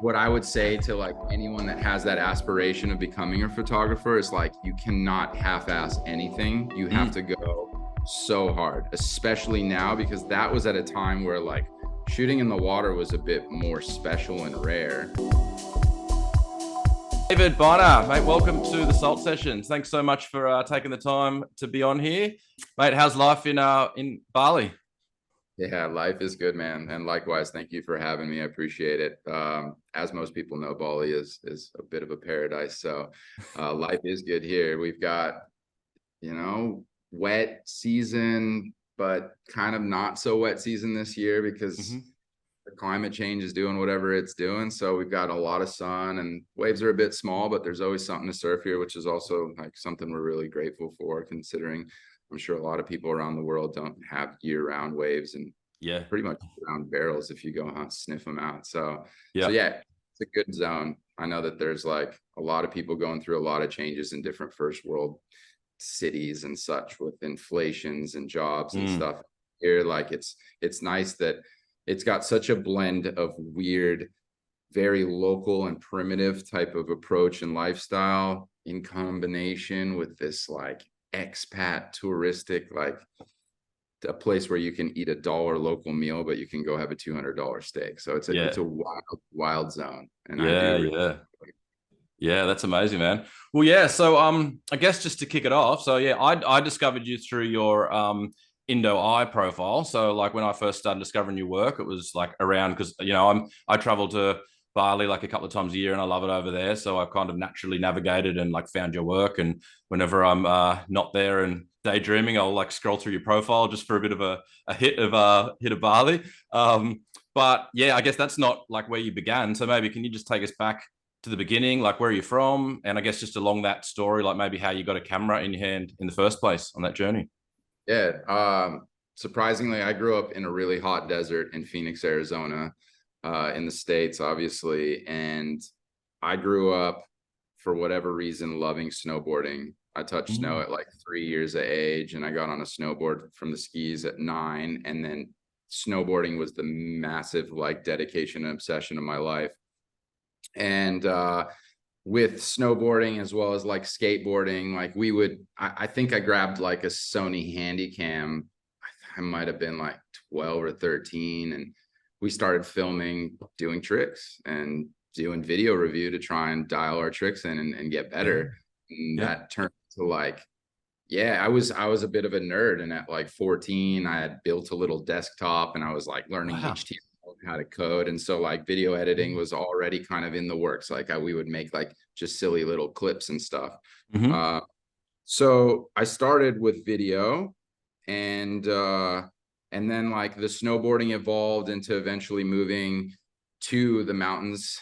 what I would say to like anyone that has that aspiration of becoming a photographer is like, you cannot half-ass anything. You have to go so hard, especially now, because that was at a time where like shooting in the water was a bit more special and rare. David Bonner, mate, welcome to the Salt Sessions. Thanks so much for taking the time to be on here. Mate, how's life in Bali? Yeah, life is good, man. And likewise, thank you for having me. I appreciate it. As most people know, Bali is a bit of a paradise. So life is good here. We've got, wet season, but kind of not so wet season this year because the climate change is doing whatever it's doing. So we've got a lot of sun and waves are a bit small, but there's always something to surf here, which is also like something we're really grateful for, considering I'm sure a lot of people around the world don't have year-round waves and pretty much year-round barrels if you go hunt, sniff them out. So yeah, it's a good zone. I know that there's like a lot of people going through a lot of changes in different first world cities and such with inflations and jobs and stuff here. Like it's nice that it's got such a blend of weird, very local and primitive type of approach and lifestyle in combination with this like expat touristic, like a place where you can eat $1 local meal, but you can go have a $200 steak. So it's a wild zone. And that's amazing, man. Well, yeah. So I guess just to kick it off. So yeah, I discovered you through your Indo profile. So like when I first started discovering your work, it was like around because I travel to Bali like a couple of times a year and I love it over there. So I kind of naturally navigated and like found your work. And whenever I'm not there and daydreaming, I'll like scroll through your profile just for a bit of a hit of Bali. But yeah, I guess that's not like where you began. So maybe can you just take us back to the beginning, like where are you from? And I guess just along that story, like maybe how you got a camera in your hand in the first place on that journey. Yeah. Surprisingly, I grew up in a really hot desert in Phoenix, Arizona, in the States, obviously. And I grew up, for whatever reason, loving snowboarding. I touched snow at like 3 years of age, and I got on a snowboard from the skis at 9. And then snowboarding was the massive like dedication and obsession of my life. And with snowboarding as well as like skateboarding, like I think I grabbed like a Sony Handycam. I might have been like 12 or 13, and we started filming, doing tricks and doing video review to try and dial our tricks in and get better. And that turned to like, I was a bit of a nerd. And at like 14, I had built a little desktop and I was like learning HTML, how to code. And so like video editing was already kind of in the works. Like we would make like just silly little clips and stuff. So I started with video, and then like the snowboarding evolved into eventually moving to the mountains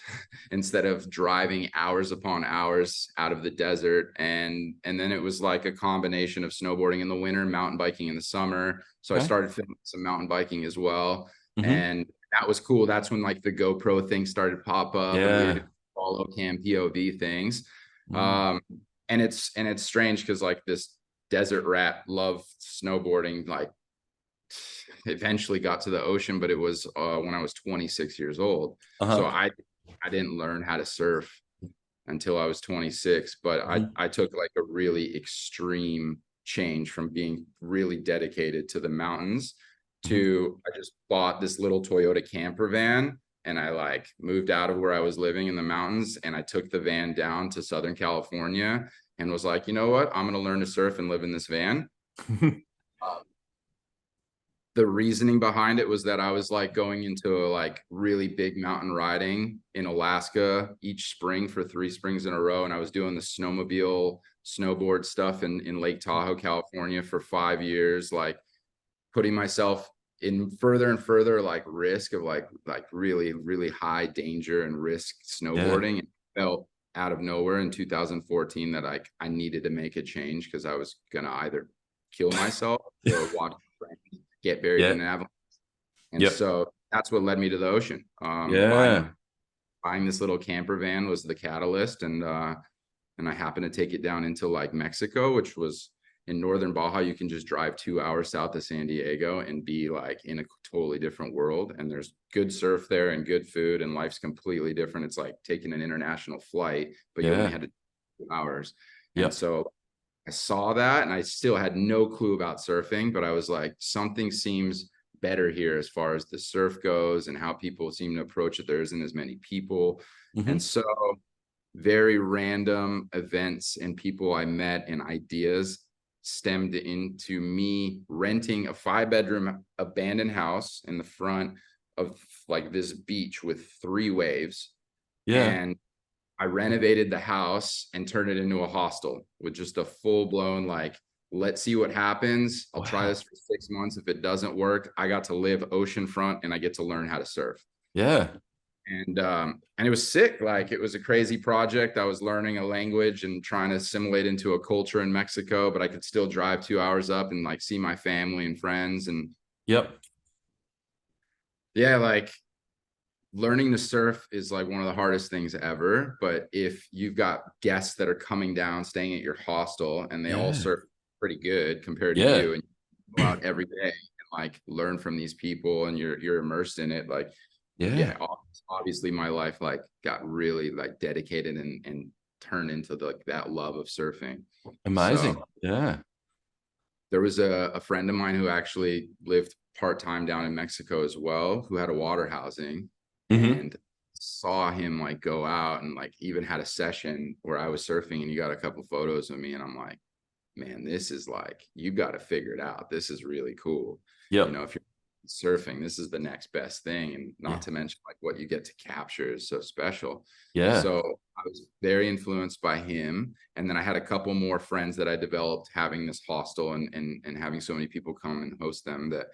instead of driving hours upon hours out of the desert. And then it was like a combination of snowboarding in the winter, mountain biking in the summer. So I started filming some mountain biking as well. And that was cool. That's when like the GoPro thing started to pop up and we would follow cam POV things. And it's strange because like this desert rat loved snowboarding, like eventually got to the ocean, but it was when I was 26 years old. So I didn't learn how to surf until I was 26, but I took like a really extreme change from being really dedicated to the mountains to I just bought this little Toyota camper van, and I like moved out of where I was living in the mountains, and I took the van down to Southern California and was like, you know what, I'm going to learn to surf and live in this van. The reasoning behind it was that I was like going into a like really big mountain riding in Alaska each spring for 3 springs in a row. And I was doing the snowboard stuff in Lake Tahoe, California for 5 years, like putting myself in further and further like risk of like really, really high danger and risk snowboarding. And felt out of nowhere in 2014 that I needed to make a change because I was going to either kill myself or watch friends get buried in an avalanche. And so that's what led me to the ocean. Buying this little camper van was the catalyst. And I happened to take it down into like Mexico, which was in northern Baja, you can just drive 2 hours south of San Diego and be like in a totally different world. And there's good surf there and good food, and life's completely different. It's like taking an international flight, but you only Yeah. had to 2 hours. And Yep. so I saw that, and I still had no clue about surfing, but I was like, something seems better here as far as the surf goes and how people seem to approach it. There isn't as many people. And Mm-hmm. so very random events and people I met and ideas stemmed into me renting a 5-bedroom abandoned house in the front of like this beach with 3 waves. Yeah. And I renovated the house and turned it into a hostel with just a full blown, like, let's see what happens. I'll try Wow. this for 6 months. If it doesn't work, I got to live oceanfront and I get to learn how to surf. Yeah. And it was sick. Like, it was a crazy project. I was learning a language and trying to assimilate into a culture in Mexico, but I could still drive 2 hours up and like see my family and friends. And Yep. yeah, like, learning to surf is like one of the hardest things ever. But if you've got guests that are coming down, staying at your hostel, and they all Yeah. surf pretty good compared to Yeah. you, and you go out every day and like learn from these people, and you're immersed in it, like, Yeah. yeah, obviously my life like got really like dedicated and turned into like that love of surfing. So Amazing. Yeah. there was a friend of mine who actually lived part-time down in Mexico as well, who had a water housing, Mm-hmm. and saw him like go out and like even had a session where I was surfing and you got a couple photos of me, and I'm like, man, this is like, you got to figure it out. This is really cool. You Yep. know, if you're surfing, this is the next best thing. And not Yeah. to mention like what you get to capture is so special. Yeah. So I was very influenced by him. And then I had a couple more friends that I developed having this hostel and having so many people come and host them, that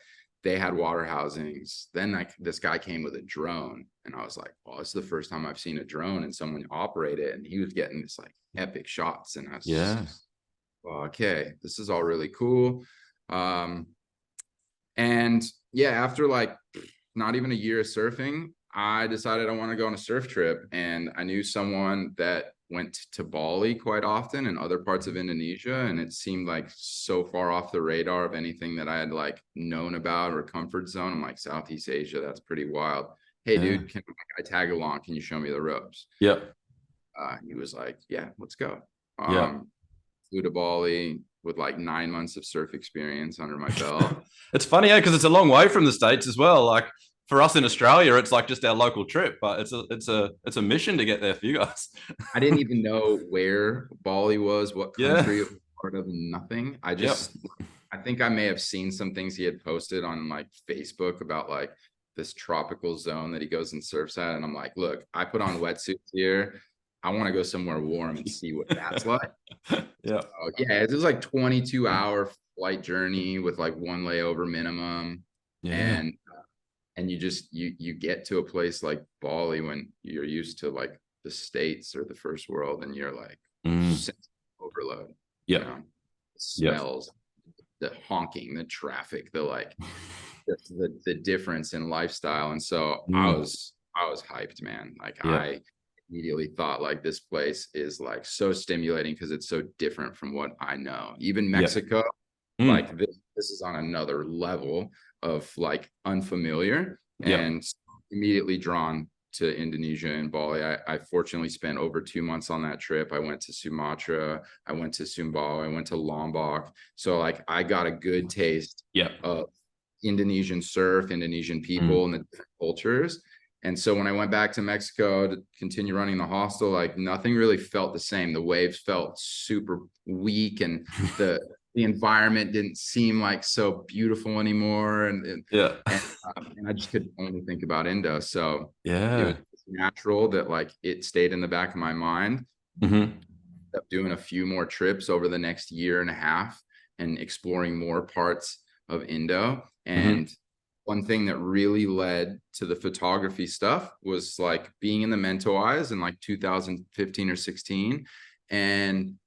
they had water housings. Then like this guy came with a drone, and I was like, well, it's the first time I've seen a drone and someone operate it. And he was getting this like epic shots. And I was Yeah. just, well, okay, this is all really cool. Um, and yeah, after like not even a year of surfing, I decided I want to go on a surf trip. And I knew someone that went to Bali quite often and other parts of Indonesia. And it seemed like so far off the radar of anything that I had like known about or comfort zone. I'm like, Southeast Asia, that's pretty wild. Hey, Yeah. dude, can I tag along? Can you show me the ropes? Yep. He was like, yeah, let's go. Yep. Flew to Bali with like 9 months of surf experience under my belt. It's funny, yeah, because it's a long way from the States as well. Like for us in Australia, it's like just our local trip, but it's a mission to get there for you guys. I didn't even know where Bali was, what Yeah. country it was part of, nothing. Yep. I think I may have seen some things he had posted on like Facebook about like this tropical zone that he goes and surfs at. And I'm like, look, I put on wetsuits here. I want to go somewhere warm and see what that's like. Yeah. Yeah, it was like 22-hour flight journey with like one layover minimum. Yeah. And you just you get to a place like Bali when you're used to like the States or the first world, and you're like Mm. overload, you Yep. know, the Yep. smells, the honking, the traffic, the like the difference in lifestyle. And so Mm. I was hyped, man. Like, Yep. I immediately thought like this place is like so stimulating because it's so different from what I know. Even Yep. Mexico, Mm. like this is on another level of like unfamiliar, Yep. and immediately drawn to Indonesia and Bali. I fortunately spent over 2 months on that trip. I went to Sumatra, I went to Sumbawa, I went to Lombok. So like I got a good taste Yep. of Indonesian surf, Indonesian people, Mm. and the different cultures. And so when I went back to Mexico to continue running the hostel, like nothing really felt the same. The waves felt super weak, and the environment didn't seem like so beautiful anymore. Yeah. And I just could only think about Indo. So it was Yeah. natural that like it stayed in the back of my mind. Mm-hmm. Up doing a few more trips over the next year and a half and exploring more parts of Indo. Mm-hmm. And one thing that really led to the photography stuff was like being in the Mentawais in like 2015 or 16, and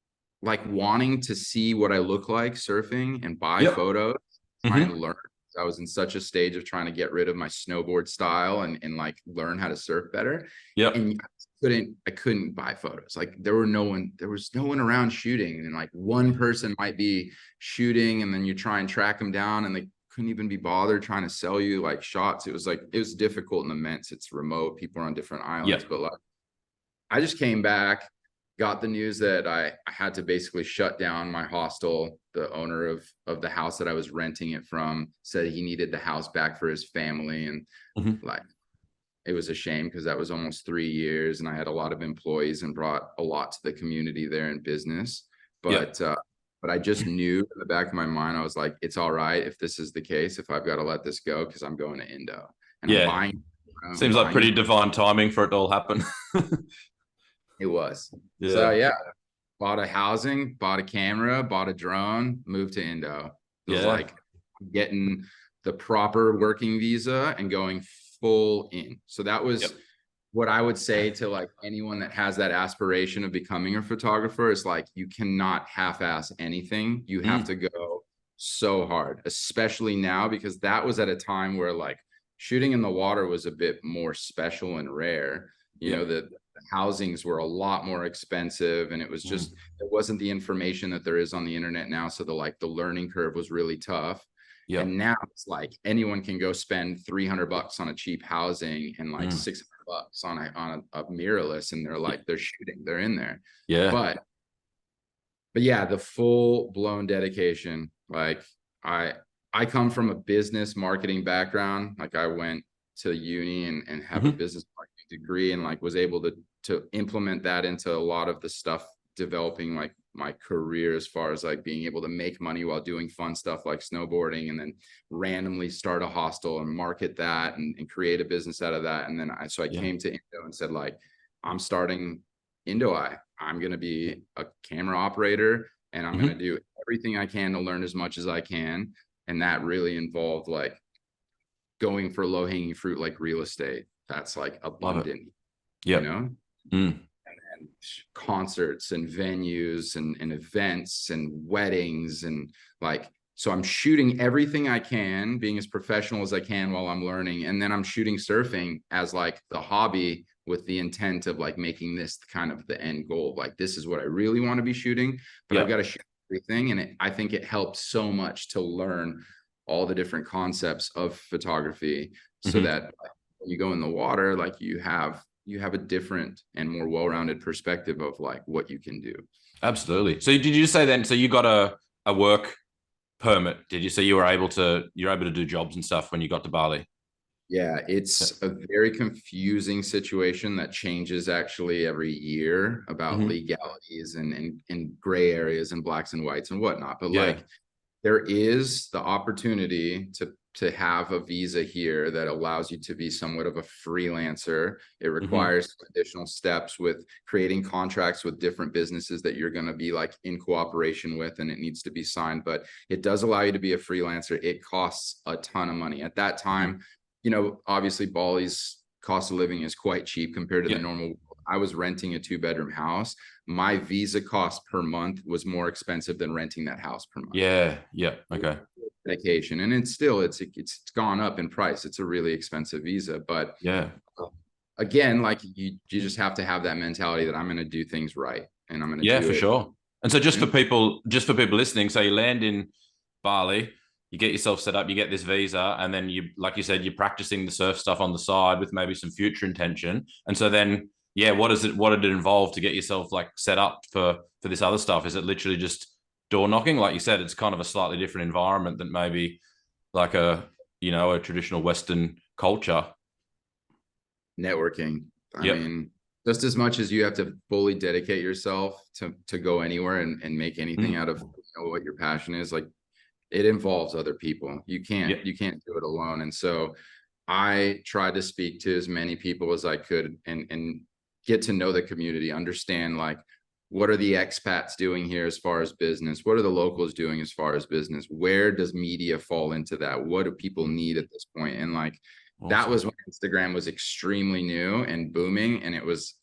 like wanting to see what I look like surfing and buy Yep. photos, trying to Mm-hmm. learn. I was in such a stage of trying to get rid of my snowboard style and like learn how to surf better. Yep. And couldn't buy photos. Like there was no one around shooting. And like one person might be shooting and then you try and track them down and they couldn't even be bothered trying to sell you like shots. It was difficult and immense. It's remote. People are on different Yeah. islands, but like I just came back, got the news that I had to basically shut down my hostel. The owner of the house that I was renting it from said he needed the house back for his family. And Mhm. like, it was a shame because that was almost 3 years and I had a lot of employees and brought a lot to the community there in business. Yeah. But I just knew in the back of my mind, I was like, it's all right if this is the case, if I've got to let this go, because I'm going to Indo and Yeah. I'm Seems like buying. pretty divine timing for it to all happen. It was. So Yeah. yeah, bought a housing, bought a camera, bought a drone, moved to Indo. It was Yeah. like getting the proper working visa and going full in. So that Yep. was what I would say to like anyone that has that aspiration of becoming a photographer is like, you cannot half-ass anything. You have Mm. to go so hard, especially now, because that was at a time where like shooting in the water was a bit more special and rare. You Yeah. know, the housings were a lot more expensive and it was Mm. just, it wasn't the information that there is on the internet now. So the learning curve was really tough. Yeah. And now it's like anyone can go spend $300 on a cheap housing and like Mm. $600 on a mirrorless, and they're shooting, they're in there. Yeah. But yeah, the full blown dedication. Like I I come from a business marketing background. Like I went to uni and have a Mhm. business marketing degree and like was able to implement that into a lot of the stuff developing like my career, as far as like being able to make money while doing fun stuff like snowboarding, and then randomly start a hostel and market that and create a business out of that. And then I Yeah. came to Indo and said like, I'm starting Indo Eye. I'm going to be a camera operator and I'm going to Mhm. do everything I can to learn as much as I can. And that really involved like going for low hanging fruit, like real estate. That's like Love it. abundant, you Yep. know, Mm. and concerts and venues and events and weddings and like, so I'm shooting everything I can, being as professional as I can while I'm learning. And then I'm shooting surfing as like the hobby with the intent of like making this kind of the end goal. Like, this is what I really want to be shooting, but I've got Yep. to shoot everything. And I think it helps so much to learn all the different concepts of photography so Mhm. that when you go in the water, like you have a different and more well-rounded perspective of like what you can do. Absolutely. So did you say then? So you got a work permit? Did you say you're able to do jobs and stuff when you got to Bali? Yeah, Yeah. it's a very confusing situation that changes actually every year about Mhm. legalities and gray areas and blacks and whites and whatnot. But Yeah. like there is the opportunity to have a visa here that allows you to be somewhat of a freelancer. It Mhm. requires additional steps with creating contracts with different businesses that you're going to be like in cooperation with, and it needs to be signed. But it does allow you to be a freelancer. It costs a ton of money at that Mhm. time. You know, obviously Bali's cost of living is quite cheap compared to the Yeah. normal world. I was renting a 2-bedroom house. My visa cost per month was more expensive than renting that house per month. Yeah. Yeah. Okay. Medication, and it's gone up in price. It's a really expensive visa, but Yeah. again, like you just have to have that mentality that I'm going to do things right and I'm going to Yeah, do for it. sure. And so And just for people listening, so you land in Bali, you get yourself set up, you get this visa, and then you, like you said, you're practicing the surf stuff on the side with maybe some future intention. And so then, yeah, what did it involve to get yourself like set up for this other stuff? Is it literally just door knocking? Like you said, it's kind of a slightly different environment than maybe like a traditional Western culture. networking. I Yep. mean, just as much as you have to fully dedicate yourself to go anywhere and make anything Mm. out of what your passion is, like it involves other people. Yep. You can't do it alone. And so I tried to speak to as many people as I could and get to know the community, understand like what are the expats doing here as far as business? What are the locals doing as far as business? Where does media fall into that? What do people need at this point? And like that Awesome. was when Instagram was extremely new and booming, and it was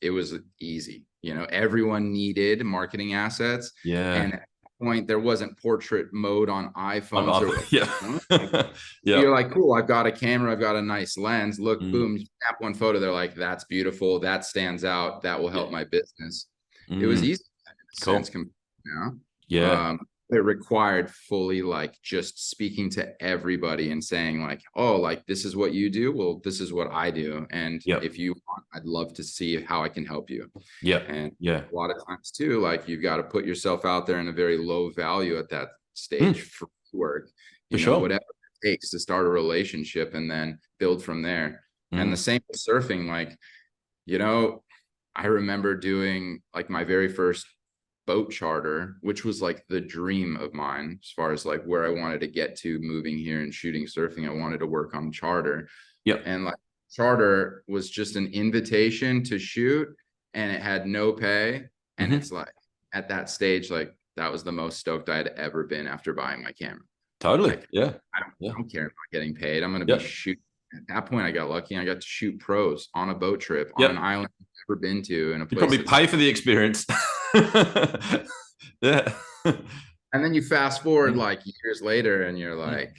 easy. You know, everyone needed marketing assets, Yeah. and point there wasn't portrait mode on iPhones or yeah. like, Yeah. you're like, cool, I've got a camera, I've got a nice lens. Look, Mm, boom, snap one photo. They're like, that's beautiful. That stands out. That will help yeah. my business. It was Mm, easy in a sense, cool. you know. Yeah. It required fully like just speaking to everybody and saying like, oh, like this is what you do. Well, this is what I do. And Yep. if you want, I'd love to see how I can help you. Yep. And Yeah. a lot of times too, like you've got to put yourself out there in a very low value at that stage Mm, for work, for you know, sure. whatever it takes to start a relationship and then build from there. And the Mm, same with surfing, like, you know, I remember doing like my very first boat charter, which was like the dream of mine as far as like where I wanted to get to moving here and shooting surfing. I wanted to work on charter. yep. And like charter was just an invitation to shoot and it had no pay. And Hmm. it's like at that stage, like that was the most stoked I had ever been after buying my camera. Totally. Like Yeah. I Yeah. don't care about getting paid. I'm gonna be Yep. shooting. At that point, I got lucky. I got to shoot pros on a boat trip on an Yep. island I've never been to in a You place probably that's pay for the experience. Yeah. and then you fast forward Mm, like years later and you're mm. like,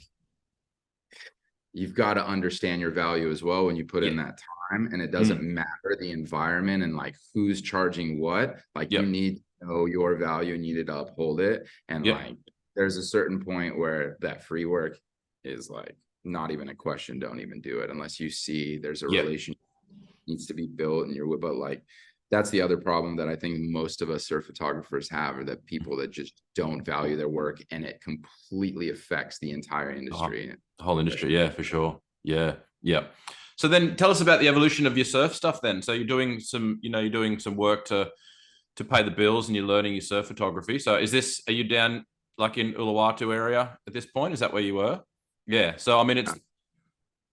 you've got to understand your value as well when you put Yeah. in that time. And it doesn't Mm, matter the environment and like who's charging what. Like you yep. need to know your value and you need to uphold it. And Yep. like there's a certain point where that free work is like not even a question. Don't even do it unless you see there's a Yep. relationship needs to be built and you're but like that's the other problem that I think most of us surf photographers have are that people that just don't value their work and it completely affects the entire industry. The whole industry. Yeah, for sure. Yeah. Yeah. So then tell us about the evolution of your surf stuff then. So you're doing some, you're doing some work to pay the bills and you're learning your surf photography. So are you down like in Uluwatu area at this point? Is that where you were? Yeah. So I mean,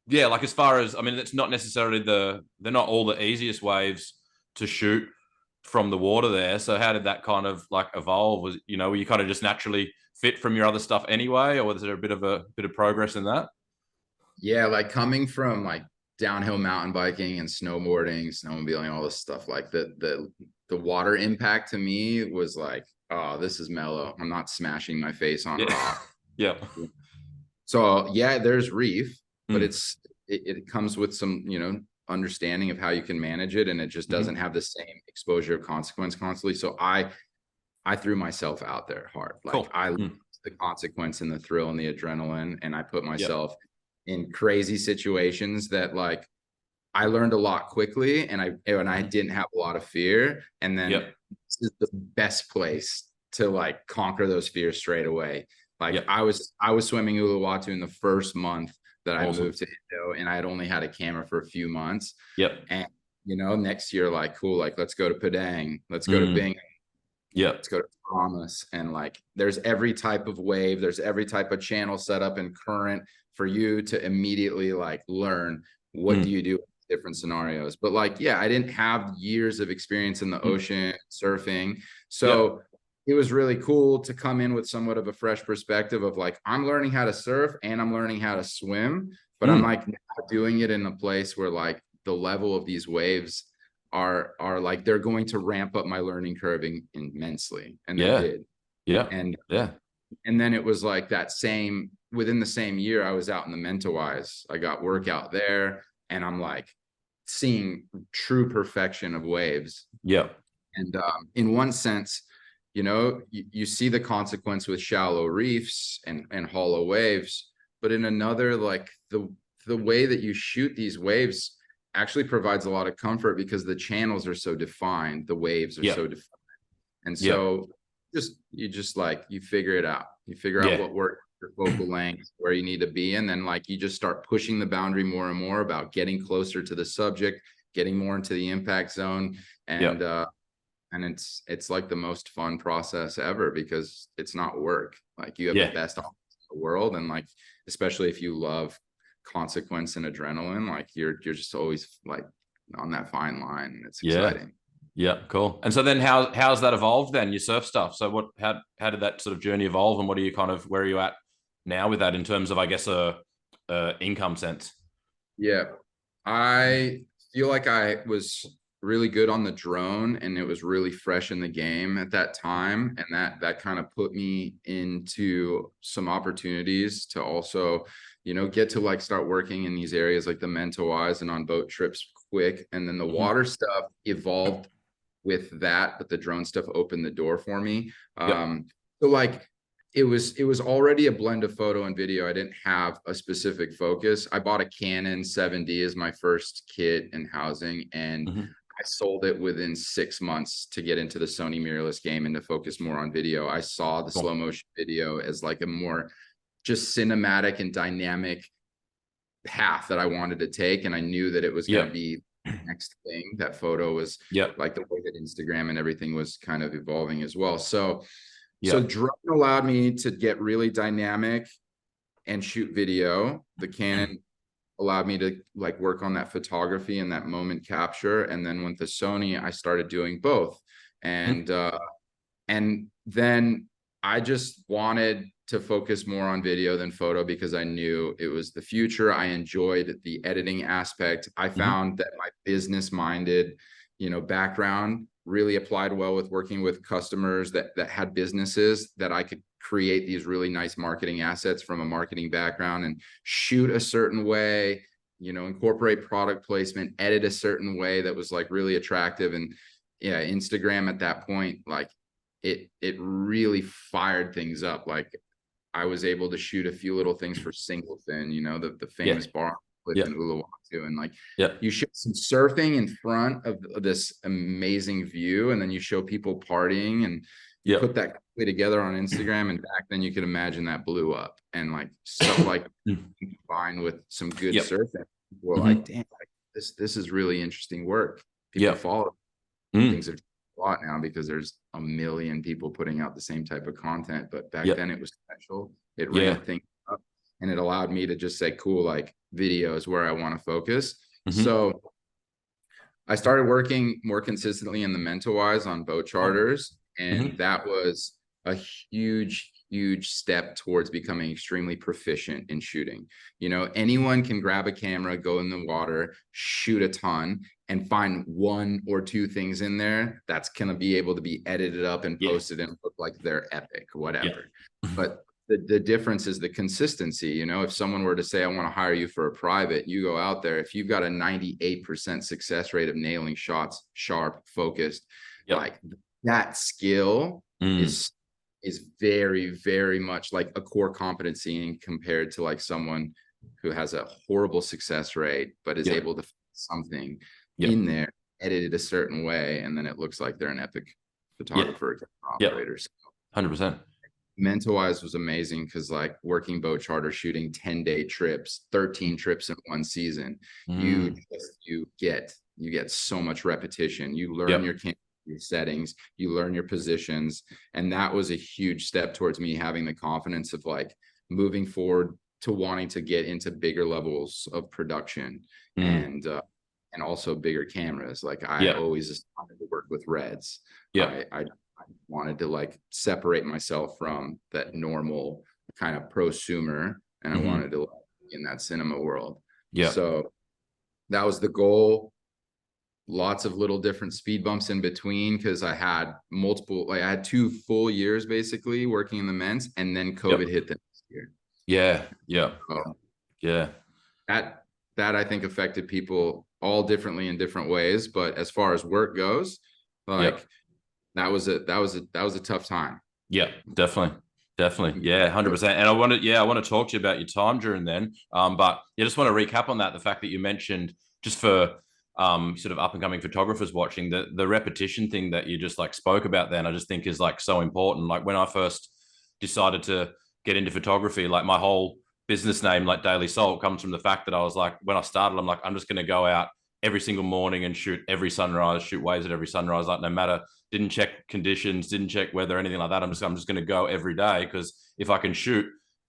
yeah, like as far as, I mean, it's not necessarily they're not all the easiest waves to shoot from the water there. So how did that kind of like evolve? Were you kind of just naturally fit from your other stuff anyway, or was there a bit of progress in that? Yeah, like coming from like downhill mountain biking and snowboarding, snowmobiling, all this stuff, like the water impact to me was like, oh, this is mellow. I'm not smashing my face on Yeah. rock. Yeah. So yeah, there's reef, but Mm. it comes with some, understanding of how you can manage it, and it just Hmm. doesn't have the same exposure of consequence constantly. So I threw myself out there hard. Like Cool. I loved Mm. the consequence and the thrill and the adrenaline, and I put Yep. myself in crazy situations that like I learned a lot quickly, and I Hmm. didn't have a lot of fear. And then Yep. this is the best place to like conquer those fears straight away. Like Yep. I was swimming Uluwatu in the first month that I Awesome. moved to Indo, and I had only had a camera for a few months. Yep. And next year, like cool, like let's go to Padang, let's go to Mm. Bing, Yep. let's go to Promise. And like there's every type of wave, there's every type of channel setup and current for you to immediately like learn what do Mm. you do in different scenarios. But like, yeah, I didn't have years of experience in the Mm. ocean surfing. Yep. So it was really cool to come in with somewhat of a fresh perspective of like, I'm learning how to surf and I'm learning how to swim, but I'm Mm. like doing it in a place where like the level of these waves are like they're going to ramp up my learning curve immensely, and they Yeah. did. Yeah. and Yeah. and then it was like that same within the same year I was out in the Mentawais. I got work out there, and I'm like seeing true perfection of waves. Yep. And in one sense, you see the consequence with shallow reefs and hollow waves, but in another, like the way that you shoot these waves actually provides a lot of comfort because the channels are so defined, the waves are so Yep. defined. And Yep. so you just like you figure it out. You figure out Yeah. what works, your focal length, where you need to be, and then like you just start pushing the boundary more and more about getting closer to the subject, getting more into the impact zone. And Yep. it's like the most fun process ever because it's not work. Like you have the Yeah. best options in the world, and like especially if you love consequence and adrenaline, like you're just always like on that fine line, and it's Yeah. exciting. Yeah, cool. And so then how's that evolved then, your surf stuff? So how did that sort of journey evolve, and what are you kind of where are you at now with that in terms of, I guess, a income sense? Yeah, I feel like I was really good on the drone, and it was really fresh in the game at that time. And that kind of put me into some opportunities to also, get to like start working in these areas like the Mentawais and on boat trips quick. And then the water stuff evolved with that, but the drone stuff opened the door for me. Yep. So like it was already a blend of photo and video. I didn't have a specific focus. I bought a Canon 7D as my first kit and housing, and I sold it within 6 months to get into the Sony mirrorless game and to focus more on video. I saw the slow motion video as like a more just cinematic and dynamic path that I wanted to take. And I knew that it was going to be the next thing. That photo was like the way that Instagram and everything was kind of evolving as well. So drone allowed me to get really dynamic and shoot video. The Canon allowed me to like work on that photography and that moment capture. And then with the Sony, I started doing both. And then I just wanted to focus more on video than photo because I knew it was the future. I enjoyed the editing aspect. I found that my business minded, background really applied well with working with customers that had businesses, that I could create these really nice marketing assets from a marketing background and shoot a certain way, incorporate product placement, edit a certain way that was like really attractive. And yeah, Instagram at that point, like it really fired things up. Like I was able to shoot a few little things for Singleton, the famous bar in Uluwatu, and like you show some surfing in front of this amazing view, and then you show people partying, and you put that together on Instagram. And back then you could imagine that blew up, and like stuff like combined with some good surfing, people were like, damn, like, this is really interesting work. People follow things are a lot now because there's a million people putting out the same type of content, but back then it was special. It ran things up, and it allowed me to just say, cool, like video is where I want to focus. So I started working more consistently in the Mentawais on boat charters, and that was a huge step towards becoming extremely proficient in shooting. Anyone can grab a camera, go in the water, shoot a ton, and find one or two things in there that's going to be able to be edited up and posted and look like they're epic, whatever. But the difference is the consistency. If someone were to say, I want to hire you for a private, you go out there, if you've got a 98% success rate of nailing shots, sharp, focused, like that skill is very, very much like a core competency compared to like someone who has a horrible success rate, but is able to find something in there, edited a certain way, and then it looks like they're an epic photographer, operator. 100%. Mentawais was amazing because like working boat charter, shooting 10-day trips, 13 trips in one season, you get so much repetition. You learn your settings, you learn your positions, and that was a huge step towards me having the confidence of like moving forward to wanting to get into bigger levels of production and also bigger cameras. Like I always just wanted to work with Reds. I wanted to like separate myself from that normal kind of prosumer, and I wanted to be in that cinema world. So that was the goal. Lots of little different speed bumps in between because I had I had 2 full years basically working in the men's, and then COVID hit the next year. That I think affected people all differently in different ways, but as far as work goes, like that was a tough time. Definitely. 100%. And I want to talk to you about your time during then. But just want to recap on that. The fact that you mentioned, just for sort of up and coming photographers watching, the repetition thing that you just like spoke about then, I just think is like so important. Like when I first decided to get into photography, like my whole business name, like Daily Salt, comes from the fact that I was like, when I started, I'm like, I'm just going to go out every single morning and shoot every sunrise, shoot waves at every sunrise, like no matter, didn't check conditions, didn't check weather, anything like that. I'm just going to go every day, because if I can shoot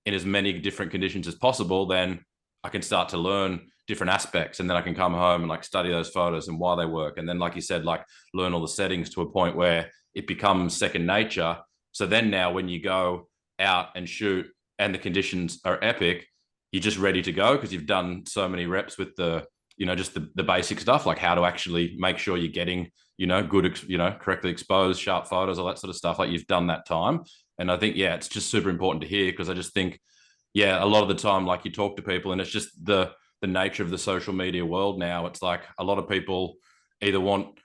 in as many different conditions as possible, then I can start to learn different aspects, and then I can come home and like study those photos and why they work. And then, like you said, like learn all the settings to a point where it becomes second nature. So then now when you go out and shoot and the conditions are epic, you're just ready to go because you've done so many reps with the just the basic stuff, like how to actually make sure you're getting, good, correctly exposed, sharp photos, all that sort of stuff. Like you've done that time. And I think, yeah, it's just super important to hear because I just think, yeah, a lot of the time, like you talk to people and it's just the nature of the social media world now. It's like a lot of people either want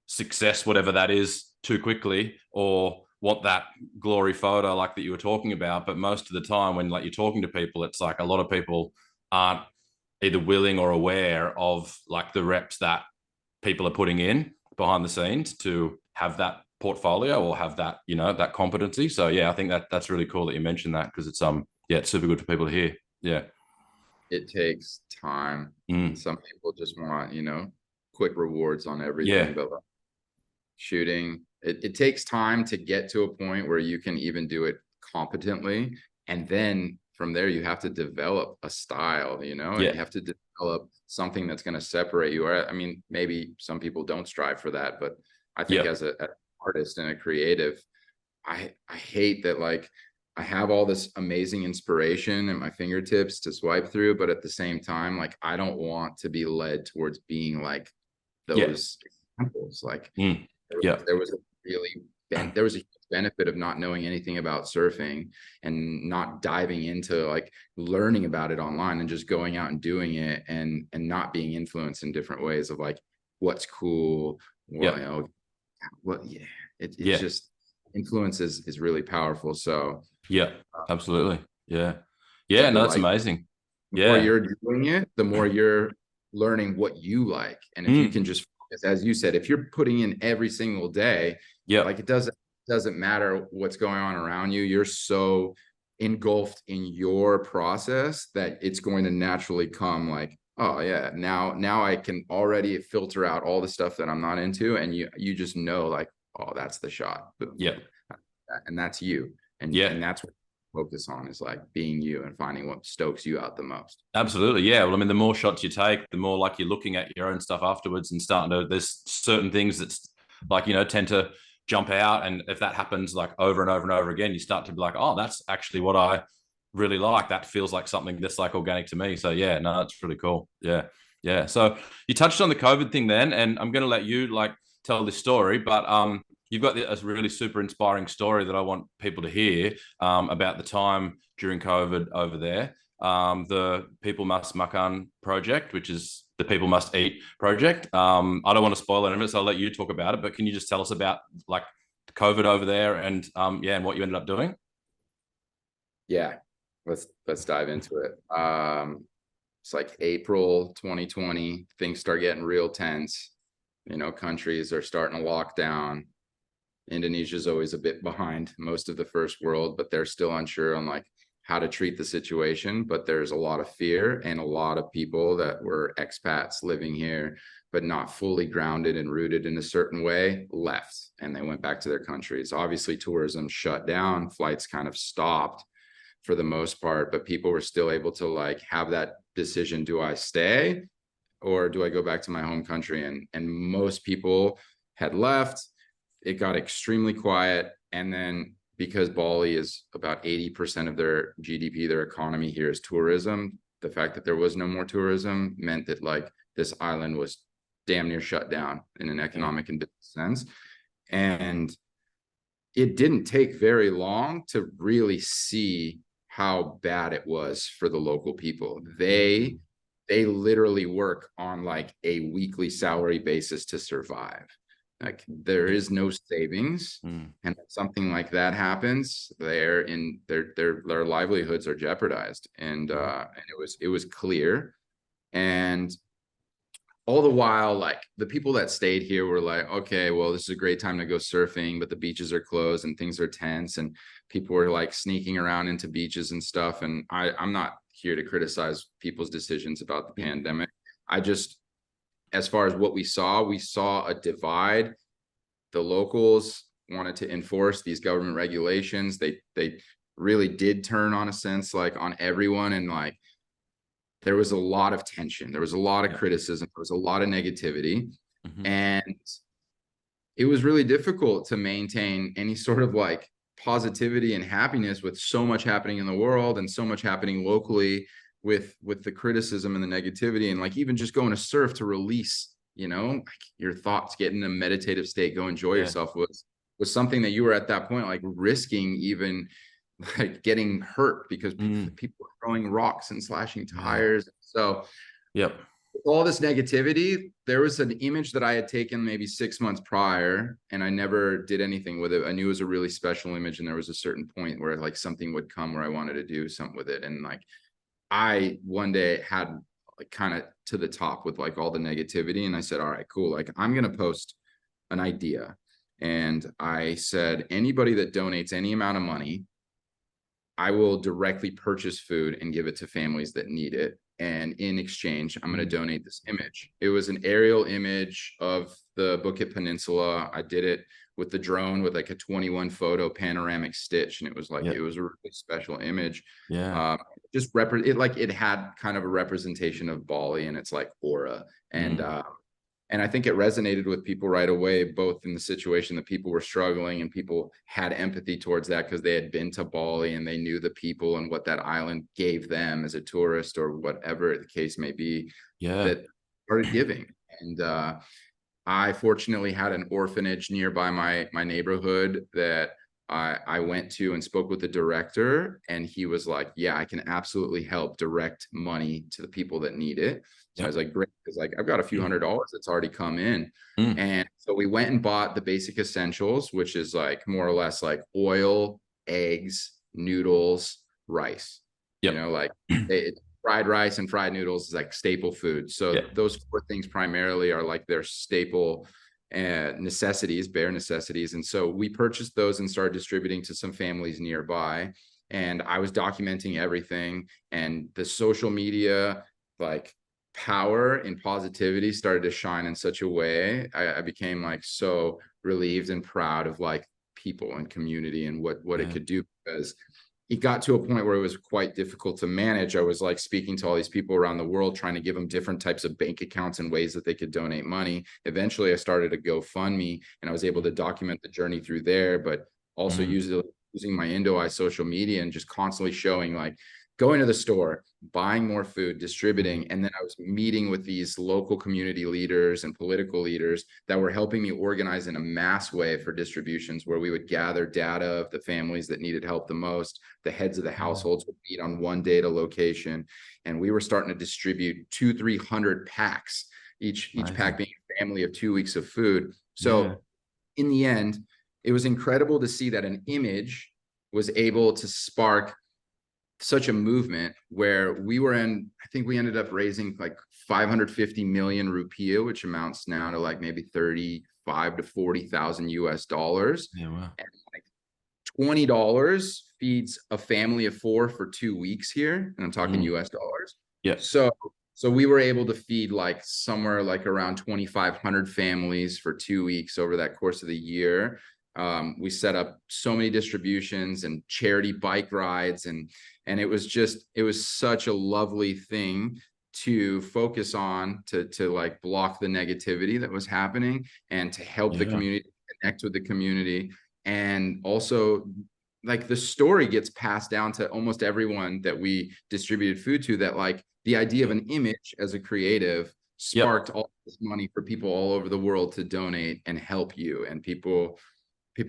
success, whatever that is, too quickly, or want that glory photo like that you were talking about. But most of the time when like you're talking to people, it's like a lot of people aren't either willing or aware of like the reps that people are putting in behind the scenes to have that portfolio or have that, that competency. So yeah, I think that's really cool that you mentioned that because it's yeah, it's super good for people to hear. Yeah. It takes time, and Mm. some people just want, quick rewards on everything, Yeah. but like, shooting, it takes time to get to a point where you can even do it competently. And then from there, you have to develop a style, and Yeah. you have to develop something that's going to separate you. Or, I mean, maybe some people don't strive for that, but I think Yeah. as an artist and a creative, I hate that, like, I have all this amazing inspiration at my fingertips to swipe through, but at the same time, like, I don't want to be led towards being like Yeah. those examples. Like, Mm. Yeah. there was a really there was a huge benefit of not knowing anything about surfing and not diving into like learning about it online and just going out and doing it and not being influenced in different ways of like what's cool. Yeah. Well, what, yeah, it's Yeah. just influence is really powerful. So Yeah. Absolutely. Yeah. you Yeah. have to No, that's like, amazing. the more Yeah. you're doing it, the more you're learning what you like. And if you Mm. can just focus, as you said, if you're putting in every single day, Yeah. like, it doesn't matter what's going on around you. You're so engulfed in your process that it's going to naturally come like, oh yeah, now I can already filter out all the stuff that I'm not into. And you just know like, oh, that's the shot. Boom. Yeah. And that's you. And Yeah. that's what I focus on, is like being you and finding what stokes you out the most. Absolutely. Yeah. Well, I mean, the more shots you take, the more like you're looking at your own stuff afterwards and starting to, there's certain things that's like, tend to jump out. And if that happens like over and over and over again, you start to be like, oh, that's actually what I really like. That feels like something that's like organic to me. So yeah, no, that's really cool. Yeah. Yeah. So you touched on the COVID thing then, and I'm going to let you like tell this story, but you've got a really super inspiring story that I want people to hear about the time during COVID over there, the People Must Makan project, which is the People Must Eat project. I don't want to spoil any of it, so I'll let you talk about it. But can you just tell us about like COVID over there and yeah, and what you ended up doing? Yeah, let's dive into it. It's like April 2020, things start getting real tense. Countries are starting to lock down. Indonesia's always a bit behind most of the first world, but they're still unsure on like how to treat the situation. But there's a lot of fear, and a lot of people that were expats living here, but not fully grounded and rooted in a certain way, left and they went back to their countries. Obviously, tourism shut down, flights kind of stopped for the most part, but people were still able to like have that decision. Do I stay or do I go back to my home country? And most people had left. It got extremely quiet. And then because Bali is about 80% of their GDP, their economy here is tourism, the fact that there was no more tourism meant that like this island was damn near shut down in an economic and business sense. And it didn't take very long to really see how bad it was for the local people. They literally work on like a weekly salary basis to survive. Like there is no savings, Mm. and if something like that happens, their livelihoods are jeopardized. And it was clear. And all the while, like the people that stayed here were like, okay, well, this is a great time to go surfing, but the beaches are closed and things are tense, and people were like sneaking around into beaches and stuff. And I'm not here to criticize people's decisions about the pandemic. I just, as far as what we saw a divide. The locals wanted to enforce these government regulations. They really did turn, on a sense, like on everyone, and like there was a lot of tension, there was a lot of criticism, there was a lot of negativity. Mm-hmm. And it was really difficult to maintain any sort of like positivity and happiness with so much happening in the world and so much happening locally, with the criticism and the negativity, and like even just going to surf to release, like your thoughts, get in a meditative state, go enjoy Yeah. yourself, was something that you were at that point like risking, even like getting hurt because Mm. people were throwing rocks and slashing Yeah. tires. So Yep. with all this negativity, there was an image that I had taken maybe 6 months prior, and I never did anything with it. I knew it was a really special image, and there was a certain point where like something would come where I wanted to do something with it. And like I one day had like kind of to the top with like all the negativity, and I said, all right, cool. Like I'm gonna post an idea. And I said, anybody that donates any amount of money, I will directly purchase food and give it to families that need it. And in exchange, I'm going to Mm. donate this image. It was an aerial image of the Bukit Peninsula. I did it with the drone with like a 21 photo panoramic stitch. And it was like, Yep. it was a really special image. Yeah. Um, just it like it had kind of a representation of Bali and its like aura. And Mm. and I think it resonated with people right away, both in the situation that people were struggling and people had empathy towards that because they had been to Bali and they knew the people and what that island gave them as a tourist or whatever the case may be, Yeah. that started giving. And I fortunately had an orphanage nearby my neighborhood that I went to and spoke with the director, and he was like, yeah, I can absolutely help direct money to the people that need it. So I was Yep. like, great, because like I've got a few $100s that's already come in. Mm. And so we went and bought the basic essentials, which is like more or less like oil, eggs, noodles, rice. Yep. Like fried rice and fried noodles is like staple food. So Yeah. those four things primarily are like their staple necessities, bare necessities. And so we purchased those and started distributing to some families nearby. And I was documenting everything, and the social media like power and positivity started to shine in such a way. I became like so relieved and proud of like people and community and what it Yeah. could do, because it got to a point where it was quite difficult to manage. I was like speaking to all these people around the world, trying to give them different types of bank accounts and ways that they could donate money. Eventually, I started a GoFundMe, and I was able to document the journey through there, but also Mm. using my Indo social media and just constantly showing like going to the store, buying more food, Mm. distributing. And then I was meeting with these local community leaders and political leaders that were helping me organize in a mass way for distributions, where we would gather data of the families that needed help the most. The heads of the Yeah. households would meet on one data location, and we were starting to distribute 200-300 packs, each pack Amazing. being a family of 2 weeks of food. Yeah. So in the end, it was incredible to see that an image was able to spark such a movement, where I think we ended up raising like 550 million rupiah, which amounts now to like maybe 35 to 40,000 US dollars. Yeah. Wow. And like $20 feeds a family of four for 2 weeks here. And I'm talking Mm. US dollars. Yeah. So we were able to feed like somewhere like around 2,500 families for 2 weeks over that course of the year. We set up so many distributions and charity bike rides, and it was such a lovely thing to focus on, to like block the negativity that was happening and to help the Yeah. community connect with the community. And also like the story gets passed down to almost everyone that we distributed food to, that like the idea of an image as a creative Yep. sparked all this money for people all over the world to donate and help you. And people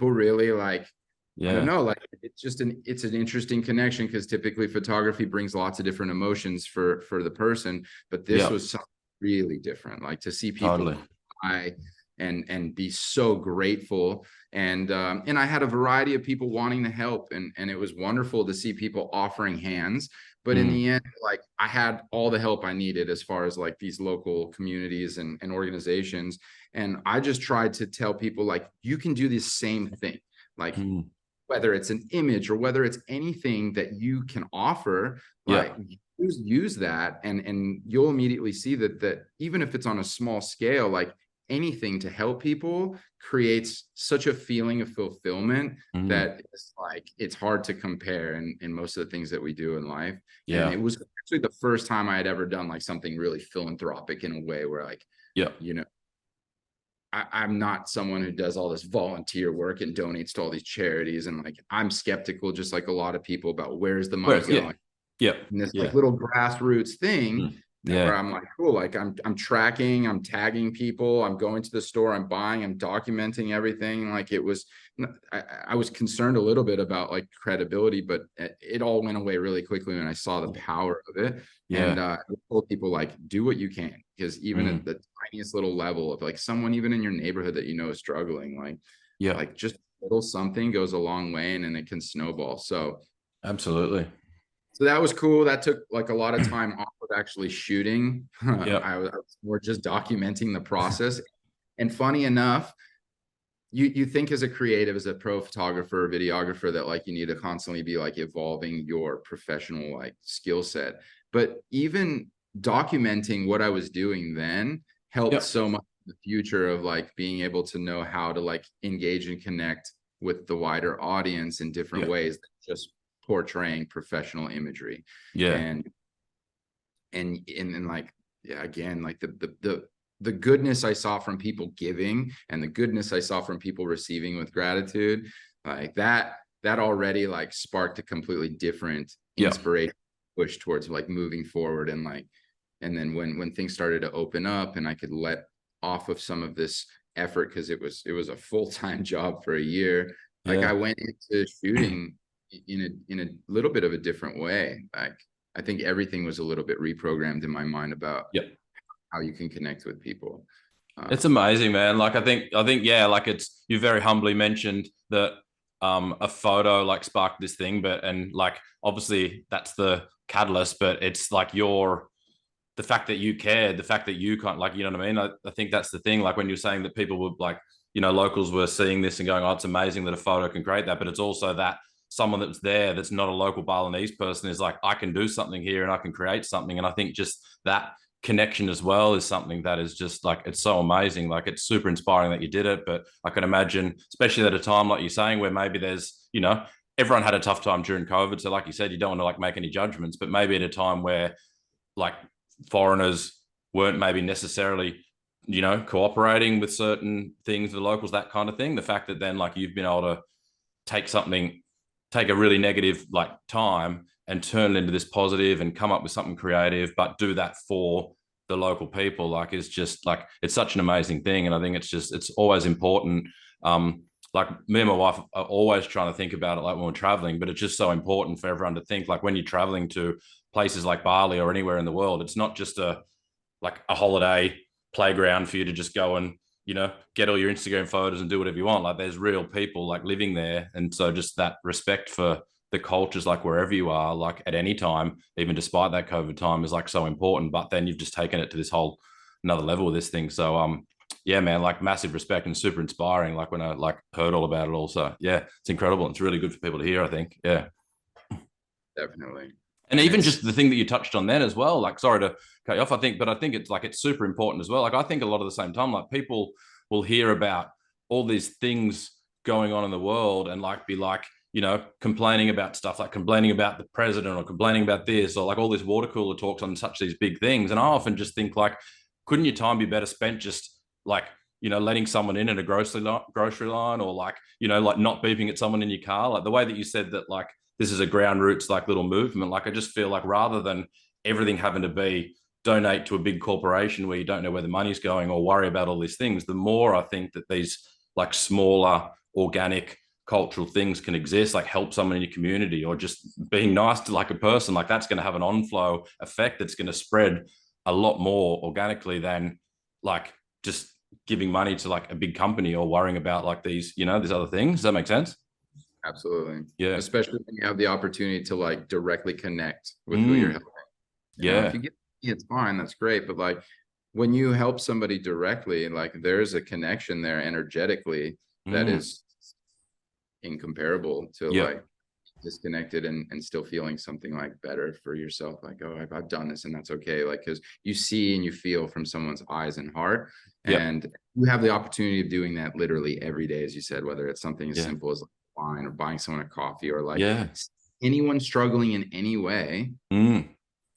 really like, I don't Yeah. know, like it's an interesting connection, because typically photography brings lots of different emotions for the person, but this Yep. was something really different, like to see people Totally. cry and be so grateful. And I had a variety of people wanting to help, and it was wonderful to see people offering hands. But in Mm. the end, like I had all the help I needed as far as like these local communities and organizations. And I just tried to tell people like, you can do the same thing. Like Mm. whether it's an image or whether it's anything that you can offer, like Yeah. use that, and you'll immediately see that even if it's on a small scale, like anything to help people creates such a feeling of fulfillment Mm. that it's like it's hard to compare in most of the things that we do in life. And Yeah. it was actually the first time I had ever done like something really philanthropic in a way where like, Yeah. you know, I'm not someone who does all this volunteer work and donates to all these charities. And like, I'm skeptical, just like a lot of people, about where's the money Whereas, yeah. going. Yep. in this like Yeah. little grassroots thing Mm. where Yeah. I'm like, cool, like I'm tracking, I'm tagging people, I'm going to the store, I'm buying, I'm documenting everything. Like it was, I was concerned a little bit about like credibility, but it all went away really quickly when I saw the power of it. And Yeah. I told people like, do what you can, because even at Mm. the tiniest little level of like someone even in your neighborhood that you know is struggling, Yeah. like just a little something goes a long way, and then it can snowball. Absolutely. So that was cool. That took like a lot of time off of actually shooting. Yep. I was more just documenting the process. And funny enough, you think as a creative, as a pro photographer, videographer, that like you need to constantly be like evolving your professional like skill set. But even documenting what I was doing then helped Yep. so much in the future of like being able to know how to like engage and connect with the wider audience in different Yeah. ways than just portraying professional imagery. Yeah. And and like, yeah, again, like the goodness I saw from people giving and the goodness I saw from people receiving with gratitude, like that already like sparked a completely different Yeah. inspiration push towards like moving forward. And like, and then when things started to open up and I could let off of some of this effort, because it was a full-time job for a year, like I Yeah. went into shooting in a little bit of a different way. Like I think everything was a little bit reprogrammed in my mind about Yeah. how you can connect with people. It's Um, amazing, man. Like I think, yeah, like it's you very humbly mentioned that a photo like sparked this thing, but and like obviously that's the catalyst, but it's like your the fact that you cared, the fact that you can't like, you know what I mean? I think that's the thing. Like when you're saying that people would like, locals were seeing this and going, oh, it's amazing that a photo can create that. But it's also that someone that's there that's not a local Balinese person is like, I can do something here and I can create something. And I think just that connection as well is something that is just like it's so amazing. Like it's super inspiring that you did it. But I can imagine, especially at a time like you're saying, where maybe there's, everyone had a tough time during COVID. So like you said, you don't want to like make any judgments, but maybe at a time where like foreigners weren't maybe necessarily cooperating with certain things, the locals, that kind of thing. The fact that then like you've been able to take something, take a really negative like time and turn it into this positive and come up with something creative, but do that for the local people, like is just like it's such an amazing thing. And I think it's always important. Like me and my wife are always trying to think about it like when we're traveling, but it's just so important for everyone to think like when you're traveling to places like Bali or anywhere in the world, it's not just a holiday playground for you to just go and get all your Instagram photos and do whatever you want. Like there's real people like living there, and so just that respect for the cultures, like wherever you are, like at any time, even despite that COVID time, is like so important. But then you've just taken it to this whole another level with this thing. So yeah, man, like massive respect and super inspiring. Like when I like heard all about it, also, yeah, it's incredible. It's really good for people to hear. I think, yeah. Definitely. And And even it's just the thing that you touched on then as well, like sorry to cut you off, but I think it's like it's super important as well. Like I think a lot of the same time, like people will hear about all these things going on in the world and like be like, complaining about stuff, like complaining about the president or complaining about this or like all this water cooler talks on such these big things. And I often just think like, couldn't your time be better spent just like, letting someone in at a grocery line or like, like not beeping at someone in your car, like the way that you said that, like, this is a ground roots like little movement. Like I just feel like rather than everything having to be donate to a big corporation where you don't know where the money's going or worry about all these things, the more I think that these like smaller organic cultural things can exist, like help someone in your community or just being nice to like a person, like that's going to have an on-flow effect that's going to spread a lot more organically than like just giving money to like a big company or worrying about like these other things. Does that make sense? absolutely, Yeah. especially when you have the opportunity to like directly connect with who you're Mm, helping. If yeah. you get it's fine, that's great. But like when you help somebody directly, like there's a connection there energetically that Mm, is incomparable to yeah. like disconnected and still feeling something like better for yourself, like, oh, I've done this and that's okay, like because you see and you feel from someone's eyes and heart, Yeah. and you have the opportunity of doing that literally every day, as you said, whether it's something as Yeah. simple as like wine or buying someone a coffee or like Yeah. anyone struggling in any way, Mm,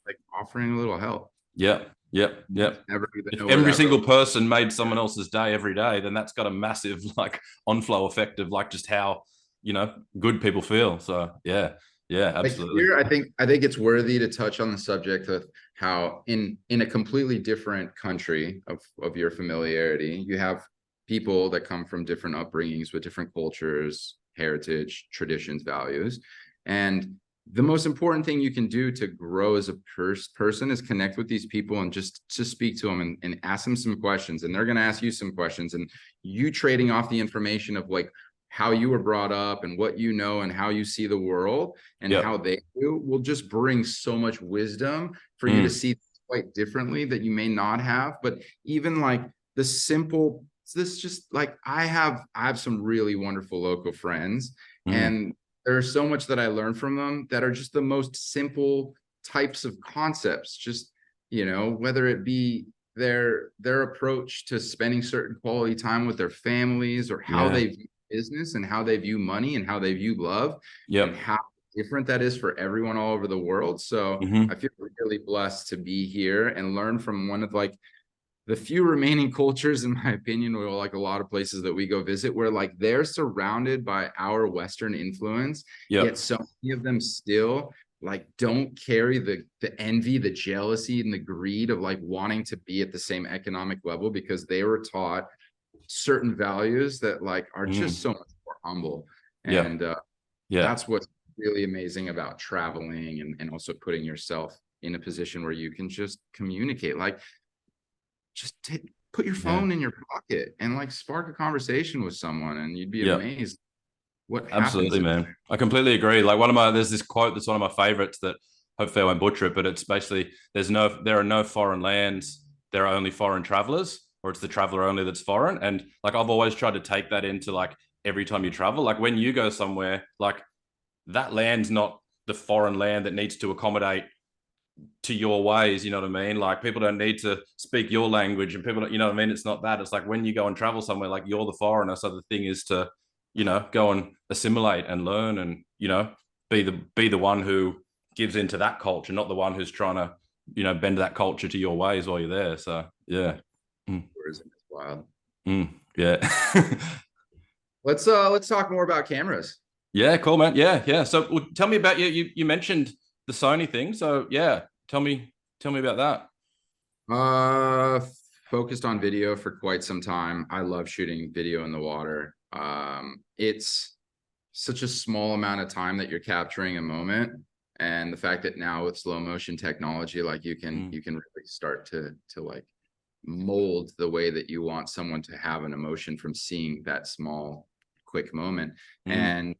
like offering a little help. yeah. Yeah. You Yeah. never even If know where every that road. single person made someone else's day every day, then that's got a massive like on-flow effect of like just how, good people feel. So yeah. Yeah, Like absolutely. here, I think it's worthy to touch on the subject of how in a completely different country of your familiarity, you have people that come from different upbringings with different cultures, heritage, traditions, values. And the most important thing you can do to grow as a person is connect with these people and just to speak to them and ask them some questions. And they're going to ask you some questions. And you trading off the information of like how you were brought up and what you know and how you see the world and Yep. how they do will just bring so much wisdom for you to Mm, see quite differently that you may not have. But even like the simple, this just like I have some really wonderful local friends, mm, and there's so much that I learn from them that are just the most simple types of concepts. Just, whether it be their approach to spending certain quality time with their families, or how yeah. they view business and how they view money and how they view love, and Yep. how different that is for everyone all over the world. So I Hmm. feel really blessed to be here and learn from one of like the few remaining cultures, in my opinion, or like a lot of places that we go visit, where like they're surrounded by our Western influence, yet Yep. so many of them still like don't carry the envy, the jealousy, and the greed of like wanting to be at the same economic level, because they were taught certain values that like are just Mm, so much more humble. yep. And Yeah. that's what's really amazing about traveling, and also putting yourself in a position where you can just communicate. Like, put your Yeah. phone in your pocket and like spark a conversation with someone, and you'd be Yep. amazed what happens. Absolutely, man. I completely agree. Like there's this quote that's one of my favorites that hopefully I won't butcher it, but it's basically there are no foreign lands, there are only foreign travelers, or it's the traveler only that's foreign. And like I've always tried to take that into like every time you travel. Like when you go somewhere, like that land's not the foreign land that needs to accommodate to your ways, you know what I mean? Like people don't need to speak your language, and people don't, you know what I mean? It's not that. It's like when you go and travel somewhere, like you're the foreigner. So the thing is to, go and assimilate and learn, and, be the one who gives into that culture, not the one who's trying to, bend that culture to your ways while you're there. So yeah. Mm, Tourism is wild. yeah. Let's talk more about cameras. Yeah, cool, man. Yeah, yeah. So well, tell me about you mentioned the Sony thing. So yeah, tell me about that. Uh, Focused on video for quite some time. I love shooting video in the water. It's such a small amount of time that you're capturing a moment, and the fact that now with slow motion technology, like you can Mm, you can really start to like mold the way that you want someone to have an emotion from seeing that small quick moment. mm, And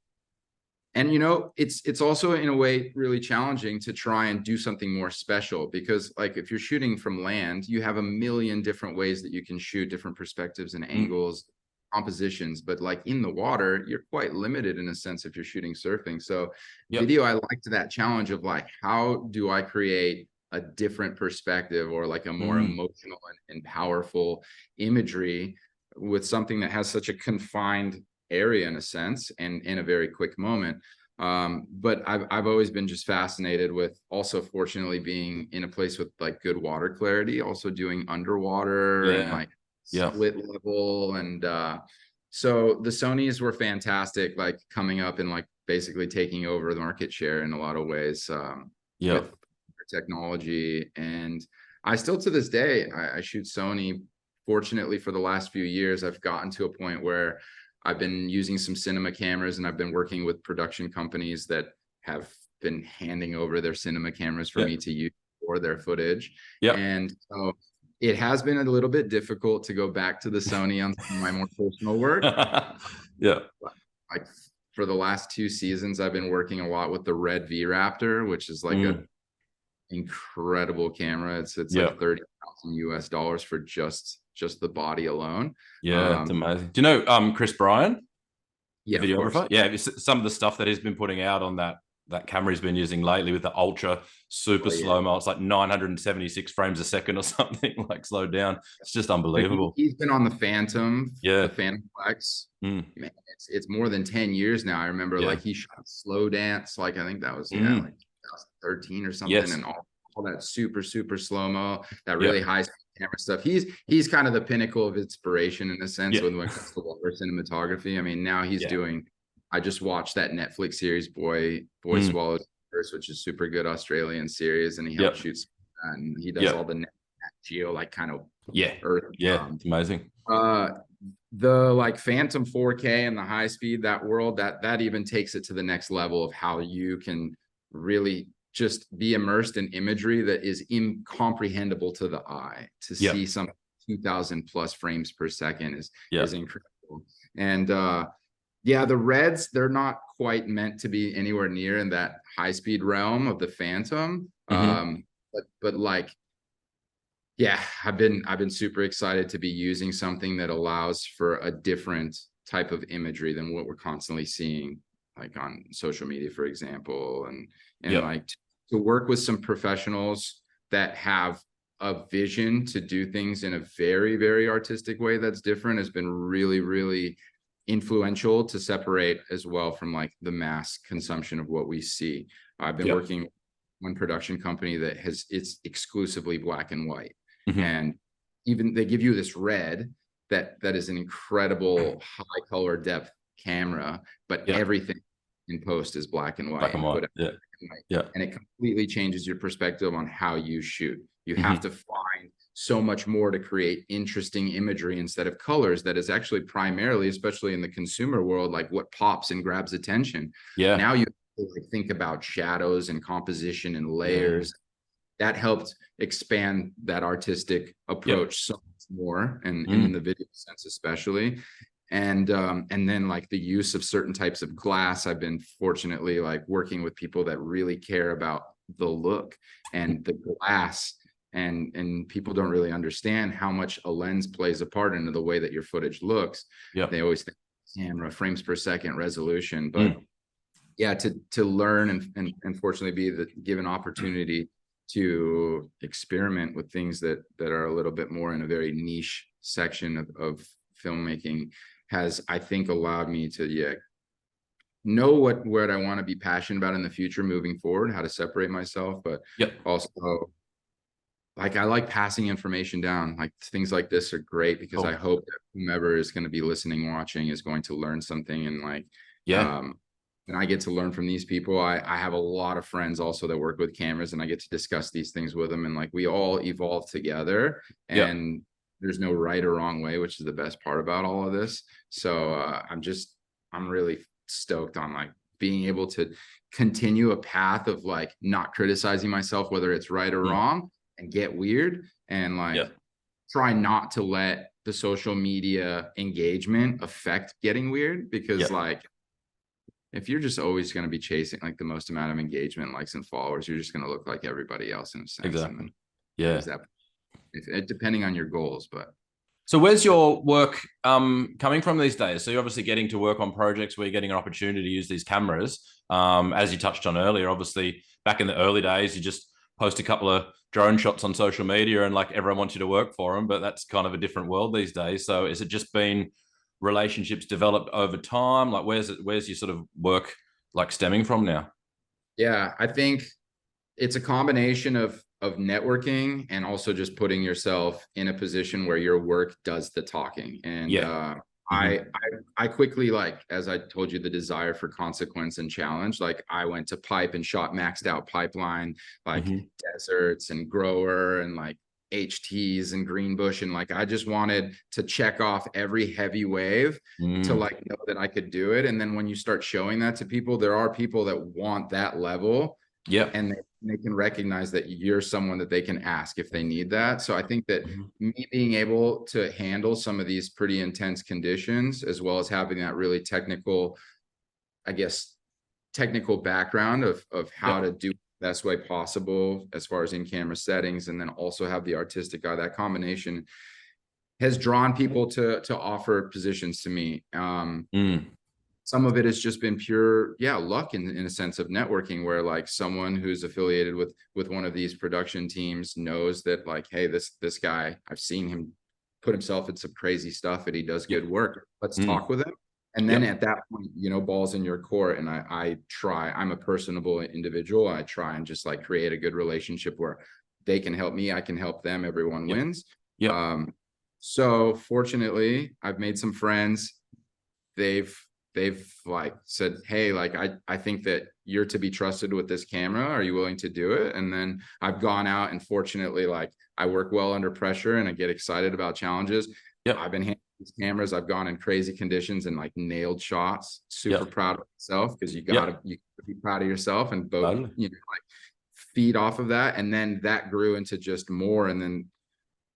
it's also in a way really challenging to try and do something more special, because like if you're shooting from land, you have a million different ways that you can shoot, different perspectives and mm. angles, compositions. But like in the water, you're quite limited in a sense if you're shooting surfing. So Yep. video, I liked that challenge of like, how do I create a different perspective, or like a more Mm, emotional and powerful imagery with something that has such a confined area in a sense, and in a very quick moment. But I've always been just fascinated with, also fortunately being in a place with like good water clarity, also doing underwater and yeah. like Yeah. split level. And so the Sonys were fantastic, like coming up and like basically taking over the market share in a lot of ways, Yeah. with technology. And I still to this day, I shoot Sony. Fortunately, for the last few years, I've gotten to a point where I've been using some cinema cameras, and I've been working with production companies that have been handing over their cinema cameras for Yeah. me to use for their footage. Yeah. And so it has been a little bit difficult to go back to the Sony on some of my more personal work. Yeah. Like for the last 2 seasons, I've been working a lot with the Red V Raptor, which is like a Mm, incredible camera. It's yeah. like 30,000 US dollars for just the body alone. Yeah. It's Um, amazing. Do you know Chris Bryan, the yeah, of course. videographer? Yeah, some of the stuff that he's been putting out on that camera he's been using lately with the ultra super Oh, yeah. slow mo. It's like 976 frames a second or something, like slowed down. It's just But unbelievable. he's been on the Phantom, Yeah. the Phantom Flex. Mm, Man, it's more than 10 years now. I remember yeah. like he shot Slow Dance, like I think that was, yeah, Mm, like 2013 or something, yes. and all that super slow-mo, that Yeah. really high speed camera stuff. He's kind of the pinnacle of inspiration in a sense Yeah. when it comes to water cinematography. I mean, now he's Yeah. doing I just watched that Netflix series, Boy Mm. Swallows First, which is super good Australian series, and he helped Yep. shoot and he does all Yep. the Nat Geo like kind of Yeah. earth. Yeah. It's amazing. Uh, the like Phantom 4K and the high speed, that world, that even takes it to the next level of how you can really just be immersed in imagery that is incomprehensible to the eye. To see Yep. some 2000 plus frames per second is Yep. incredible. And yeah, the reds, they're not quite meant to be anywhere near in that high speed realm of the Phantom. Mm-hmm. But like, yeah, I've been super excited to be using something that allows for a different type of imagery than what we're constantly seeing, like on social media, for example, and Yep. like to work with some professionals that have a vision to do things in a very, very artistic way that's different has been really, really influential to separate as well from like the mass consumption of what we see. I've been Yep. working with one production company that it's exclusively black and white, Mm-hmm. and even they give you this red that is an incredible high color depth camera, but Yep. everything in post is black and white Black and and white. put out Yeah. black and white. Yeah. And it completely changes your perspective on how you shoot. You have Mm-hmm. to find so much more to create interesting imagery instead of colors that is actually primarily, especially in the consumer world, like what pops and grabs attention. Yeah. Now you think about shadows and composition and Yeah. layers. That helped expand that artistic Yep. approach so much more, and in Mm. the video sense especially. And then like the use of certain types of glass, I've been fortunately like working with people that really care about the look and the glass, and people don't really understand how much a lens plays a part into the way that your footage looks. Yep. They always think camera frames per second resolution, but Mm. yeah, to learn and fortunately be given opportunity to experiment with things that are a little bit more in a very niche section of filmmaking has, I think, allowed me to, yeah, know what I want to be passionate about in the future moving forward, how to separate myself, but Yep. also like I like passing information down. Like things like this are great because I Cool. hope that whomever is going to be listening, watching is going to learn something, and like Yeah. um and I get to learn from these people. I have a lot of friends also that work with cameras, and I get to discuss these things with them, and like we all evolve together, Yep. and there's no right or wrong way, which is the best part about all of this. So I'm really stoked on like being able to continue a path of like not criticizing myself, whether it's right or Mm. wrong, and get weird, and like Yep. try not to let the social media engagement affect getting weird, because Yep. like if you're just always going to be chasing like the most amount of engagement, likes, and followers, you're just going to look like everybody else in a sense. And then Exactly. Yeah. is that depending on your goals, but So where's your work coming from these days? So you're obviously getting to work on projects where you're getting an opportunity to use these cameras. As you touched on earlier, obviously back in the early days, you just post a couple of drone shots on social media and like everyone wants you to work for them, but that's kind of a different world these days. So is it just been relationships developed over time? Like where's your sort of work like stemming from now? yeah, I think it's a combination of networking and also just putting yourself in a position where your work does the talking. And Yeah. I, Mm-hmm. I quickly, like as I told you, the desire for consequence and challenge. Like I went to pipe and shot maxed out pipeline, like Mm-hmm. deserts and grower and like HTs and green bush, and like I just wanted to check off every heavy wave to Mm. like know that I could do it. And then when you start showing that to people, there are people that want that level, Yeah. and they can recognize that you're someone that they can ask if they need that. So I think that Mm-hmm. me being able to handle some of these pretty intense conditions, as well as having that really technical, I guess, technical background of how Yep. to do the best way possible as far as in-camera settings, and then also have the artistic eye, that combination has drawn people to offer positions to me. Mm. Some of it has just been pure, yeah, luck in a sense of networking, where like someone who's affiliated with one of these production teams knows that like, hey, this guy, I've seen him put himself in some crazy stuff and he does Yep. good work. Let's Mm. talk with him. And then Yep. at that point, ball's in your court. And I'm a personable individual. I try and just like create a good relationship where they can help me, I can help them, everyone Yep. wins. Yep. So fortunately, I've made some friends. They've they've like said, hey, like I think that you're to be trusted with this camera. Are you willing to do it? And then I've gone out, and fortunately, like I work well under pressure and I get excited about challenges. Yep. I've been handling these cameras. I've gone in crazy conditions and like nailed shots. Super Yep. proud of myself, because you Yep. gotta be proud of yourself, and both, Totally. like feed off of that. And then that grew into just more. And then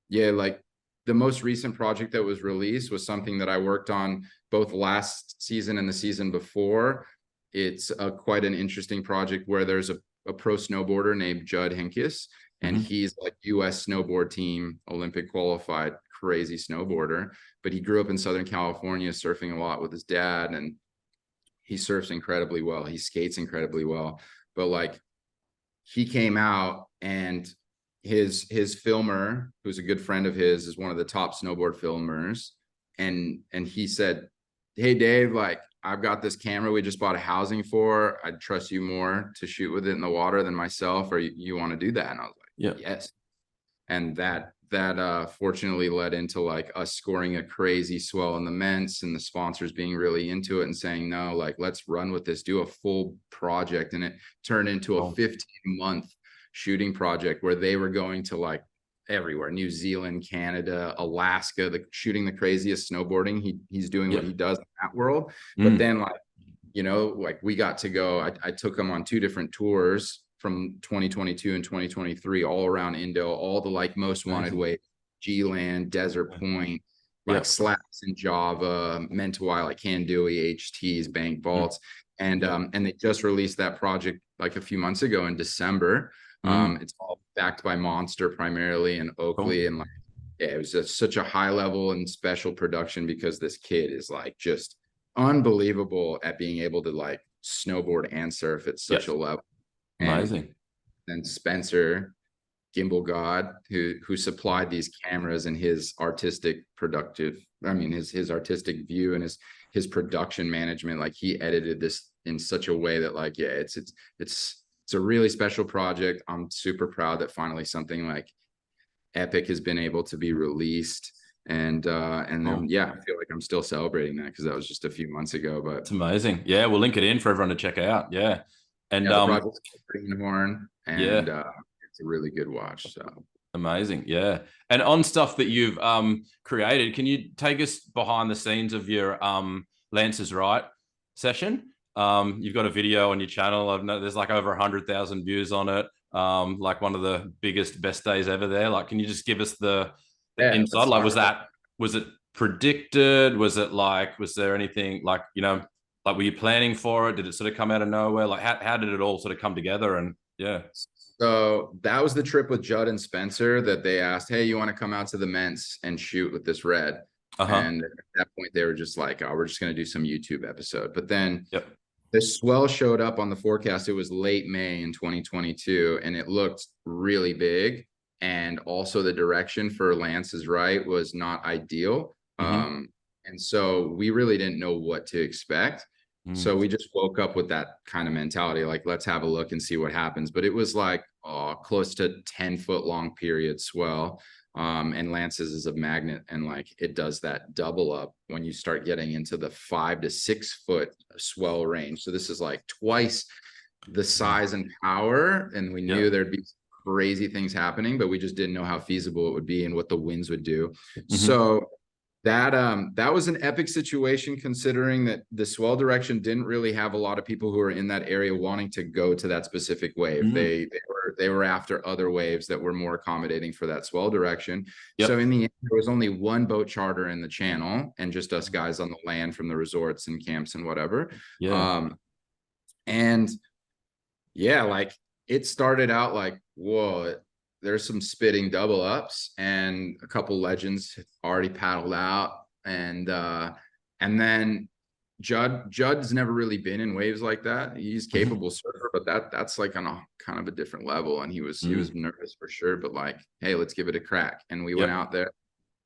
yeah, like the most recent project that was released was something that I worked on both last season and the season before. It's quite an interesting project where there's a pro snowboarder named Judd Henkes, and Mm-hmm. he's like US snowboard team, Olympic qualified, crazy snowboarder. But he grew up in Southern California surfing a lot with his dad, and he surfs incredibly well. He skates incredibly well. But like he came out, and his filmer, who's a good friend of his, is one of the top snowboard filmers, and he said, hey Dave, like I've got this camera we just bought a housing for. I'd trust you more to shoot with it in the water than myself, or you want to do that? And I was like, Yep. yes. And that fortunately led into like us scoring a crazy swell in the Ments, and the sponsors being really into it and saying, no, like let's run with this, do a full project. And it turned into a Cool. 15-month shooting project where they were going to like everywhere: New Zealand, Canada, Alaska, shooting the craziest snowboarding. He's doing what Yep. he does in that world. But Mm. then like, like we got to go, I took him on 2 different tours from 2022 and 2023, all around Indo, all the like most wanted Amazing. waves: G-Land, Desert Point, like Yep. slaps in Java, Mentawai, like Kandui, HTs, bank Mm. vaults. And Yep. and they just released that project like a few months ago in December. Mm. It's all backed by Monster primarily, and Cool. Oakley. And like, yeah, it was just such a high level and special production, because this kid is like just unbelievable at being able to like snowboard and surf at such a Yep. level. And Amazing. then Spencer, Gimbal God, who supplied these cameras, and his artistic productive, I mean his artistic view, and his production management, like he edited this in such a way that like, yeah, it's a really special project. I'm super proud that finally something like epic has been able to be released. And then Cool. yeah, I feel like I'm still celebrating that, because that was just a few months ago. But It's amazing. Yeah, we'll link it in for everyone to check out. Yeah. And yeah, the project's Greenhorn, and yeah, it's a really good watch. So amazing. Yeah. And on stuff that you've created, can you take us behind the scenes of your Lance's Right session? You've got a video on your channel. I've know there's like over 100,000 views on it. Like one of the biggest, best days ever there. Like, can you just give us the yeah, inside? let's Like, talk was about that was it predicted? Was it like, was there anything like, like were you planning for it? Did it sort of come out of nowhere? Like how did it all sort of come together? And yeah. So that was the trip with Judd and Spencer, that they asked, hey, you want to come out to the Ments and shoot with this red? Uh-huh. And at that point, they were just like, oh, we're just going to do some YouTube episode. But then Yep. the swell showed up on the forecast. It was late May in 2022, and it looked really big. And also the direction for Lance's Right was not ideal. Mm-hmm. And so we really didn't know what to expect. Mm. So we just woke up with that kind of mentality, like, let's have a look and see what happens. But it was like close to 10-foot long period swell. And Lance's is a magnet, and like it does that double up when you start getting into the 5 to 6 foot swell range. So this is like twice the size and power. And we knew Yep. there'd be crazy things happening, but we just didn't know how feasible it would be and what the winds would do. Mm-hmm. So that was an epic situation, considering that the swell direction didn't really have a lot of people who are in that area wanting to go to that specific wave. Mm. They were after other waves that were more accommodating for that swell direction. So Yep. in the end, there was only one boat charter in the channel, and just us guys on the land from the resorts and camps and whatever. Yeah. And yeah, like it started out like, whoa, there's some spitting double ups, and a couple legends already paddled out. And then Judd's never really been in waves like that. He's Mm-hmm. capable surfer, but that's like on a kind of a different level. And he was Mm. nervous for sure, but like, hey, let's give it a crack. And we went Yep. out there,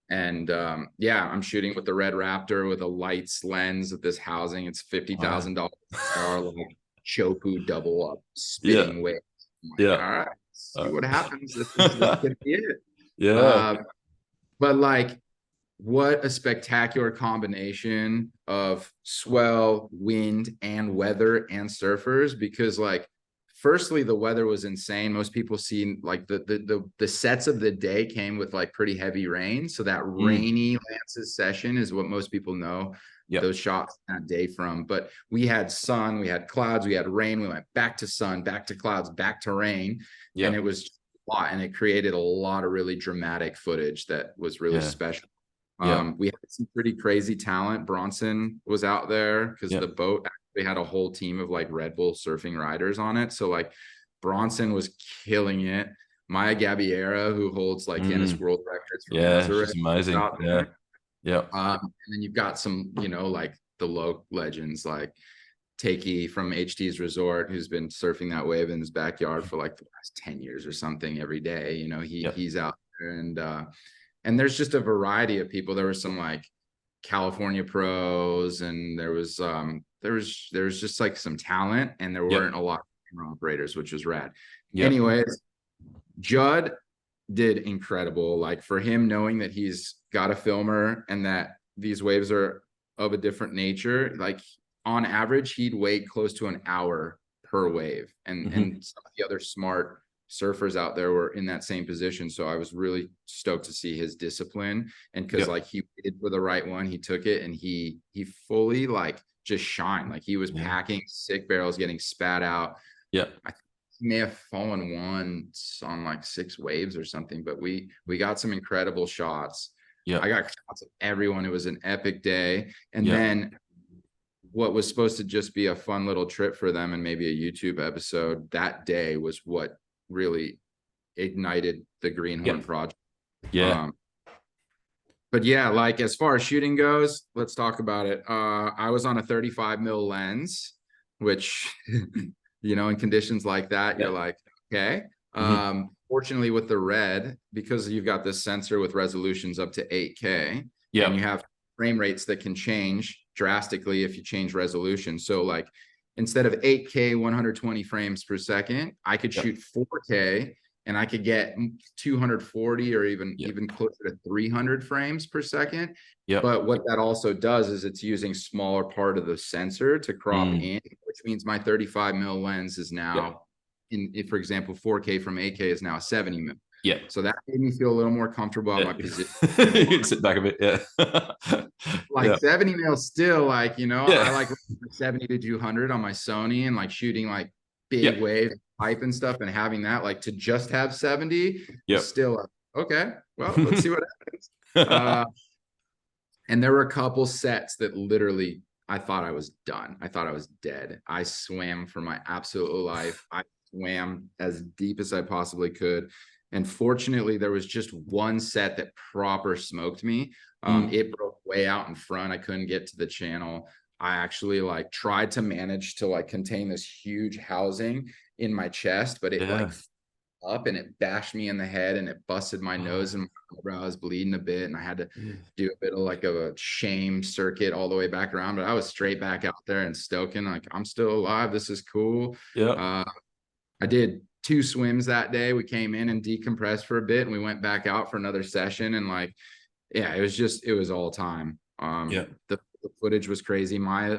and yeah, I'm shooting with the Red Raptor with a lights lens at this housing. It's Wow. $50,000 hour, like Chopu double up Yeah. spitting wave. I'm like, Yeah. all right, see Uh, what happens. This could be it. yeah. Uh, but like what a spectacular combination of swell, wind, and weather and surfers. Because like, firstly, the weather was insane. Most people see like the sets of the day came with like pretty heavy rain. So that Mm. rainy Lance's session is what most people know Yep. those shots that day from. But we had sun, we had clouds, we had rain, we went back to sun, back to clouds, back to rain. And it Yep. was a lot, and it created a lot of really dramatic footage that was really Yeah. special. Yep. We had some pretty crazy talent. Bronson was out there because the Yep. boat actually had a whole team of like Red Bull surfing riders on it. So like Bronson was killing it. Maya Gabiera, who holds like Guinness Mm. World Records for Yeah, Nazareth, she's was amazing. out Yeah. there. Yep. And then you've got some, like the low legends like Takey from HT's Resort, who's been surfing that wave in his backyard for like the last 10 years or something every day. Yep. He's out there, and there's just a variety of people. There were some like California pros, and there was just like some talent, and there Yep. weren't a lot of camera operators, which was rad. Yep. Anyways, Judd did incredible. Like for him, knowing that he's got a filmer and that these waves are of a different nature, like on average, he'd wait close to an hour per wave. And Hmm. and some of the other smart surfers out there were in that same position. So I was really stoked to see his discipline. And because Yep. like he waited for the right one, he took it, and he fully like just shined. Like he was Yeah. packing sick barrels, getting spat out. Yep. I may have fallen once on like 6 waves or something, but we got some incredible shots. I Yep. got shots of everyone. It was an epic day. And Yep. then what was supposed to just be a fun little trip for them and maybe a YouTube episode, that day was what really ignited the Greenhorn Yep. project. Yeah. Um, but yeah, like as far as shooting goes, let's talk about it. I was on a 35 mil lens, which in conditions like that, you're Yep. like, okay. Hmm. Fortunately with the red, because you've got this sensor with resolutions up to 8K, and you Yep. have frame rates that can change drastically if you change resolution. So like instead of 8K 120 frames per second, I could Yep. shoot 4K, and I could get 240 or even Yep. even closer to 300 frames per second. Yep. But what that also does is it's using smaller part of the sensor to crop Mm. in, which means my 35 mil lens is Yep. now for example, 4K from 8K is now 70 mil. Yep. So that made me feel a little more comfortable on Yeah. my position. You can sit back a bit. Yeah. Like Yeah. 70 mil still, like, I Yeah. like 70 to 200 on my Sony, and like shooting like big Yep. wave pipe and stuff, and having that like to just have 70 Yep. is still like, okay, well, let's see what happens. And there were a couple sets that literally I thought I was done. I thought I was dead. I swam for my absolute life. I swam as deep as I possibly could. And fortunately, there was just one set that proper smoked me. Mm. It broke way out in front. I couldn't get to the channel. I actually like tried to manage to like contain this huge housing in my chest, but it like Yeah. up, and it bashed me in the head, and it busted my nose, and my eyebrow was bleeding a bit, and I had to do a bit of like a shame circuit all the way back around. But I was straight back out there and stoking, like I'm still alive. This is cool. Yep. I did 2 swims that day. We came in and decompressed for a bit, and we went back out for another session. And like, yeah, it was all time. Yep. The footage was crazy. Maya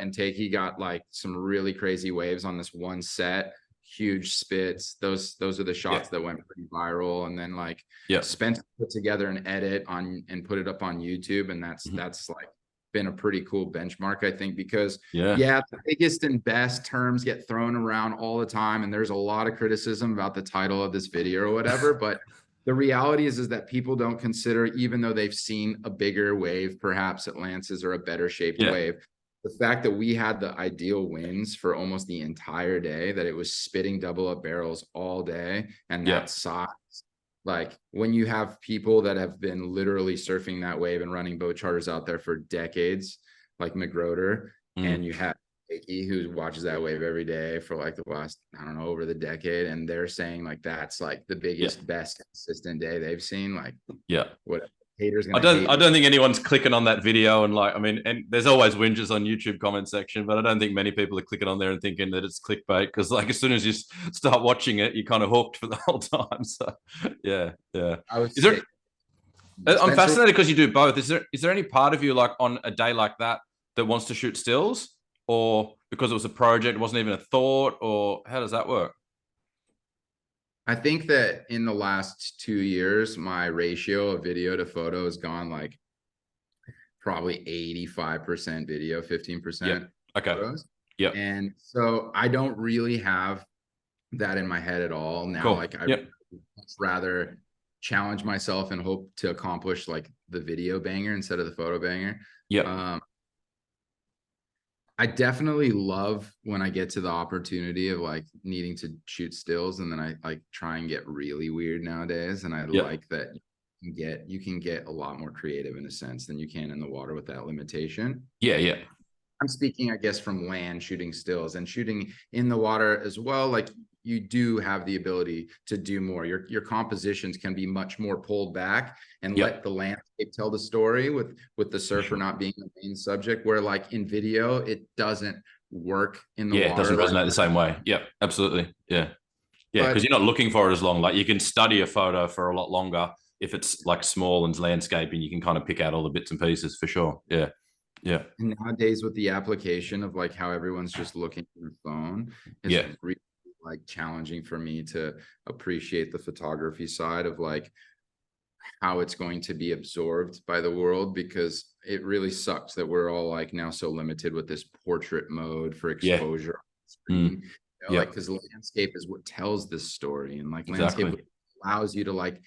and Takey got like some really crazy waves on this one set. Huge spits. Those are the shots Yep. that went pretty viral. And then like Yep. Spencer put together an edit on and put it up on YouTube, and that's like been a pretty cool benchmark, I think, because Yeah. yeah, the biggest and best terms get thrown around all the time, and there's a lot of criticism about the title of this video or whatever, but the reality is that people don't consider, even though they've seen a bigger wave, perhaps at Lance's, or a better shaped Yeah. wave, the fact that we had the ideal winds for almost the entire day, that it was spitting double up barrels all day, and Yeah. that size, like when you have people that have been literally surfing that wave and running boat charters out there for decades, like McGroder, and Mm. you have Jakey, who watches that wave every day for like the last, I don't know, over the decade, and they're saying like that's like the biggest, best consistent day they've seen. Like, Yeah. what haters I gonna don't hate I me. don't think anyone's clicking on that video, and like, I mean, and there's always whinges on YouTube comment section, but I don't think many people are clicking on there and thinking that it's clickbait, because like as soon as you start watching it, you're kind of hooked for the whole time. So yeah. I was Is there sick. I'm Essentially, fascinated because you do both. Is there any part of you like on a day like that that wants to shoot stills, or because it was a project, it wasn't even a thought, or how does that work? I think that in the last 2 years, my ratio of video to photo has gone like probably 85% video, Yep. 15% Okay. photos. Yep. And so I don't really have that in my head at all now. Cool. Like I Yep. much rather challenge myself and hope to accomplish like the video banger instead of the photo banger. Yep. Um, I definitely love when I get to the opportunity of like needing to shoot stills, and then I like try and get really weird nowadays. And I Yep. like that you can get a lot more creative in a sense than you can in the water with that limitation. Yeah. Yeah. I'm speaking, I guess, from land shooting stills and shooting in the water as well. Like you do have the ability to do more. Your compositions can be much more pulled back and let Yep. the landscape tell the story with the For surfer sure. not being the main subject. Where like in video, it doesn't work in the Yeah, it water doesn't like resonate the that. same way. Yep. Absolutely. Yeah. Yeah, because But you're not looking for it as long. Like you can study a photo for a lot longer if it's like small and landscaping. You can kind of pick out all the bits and pieces for sure. Yeah. Yeah. nowadays with the application of like how everyone's just looking at their phone is Yeah. really like challenging for me to appreciate the photography side of like how it's going to be absorbed by the world, because it really sucks that we're all like now so limited with this portrait mode for Yeah. exposure on the Mm. screen. Like Yep. because landscape is what tells this story, and like landscape Exactly. allows you to like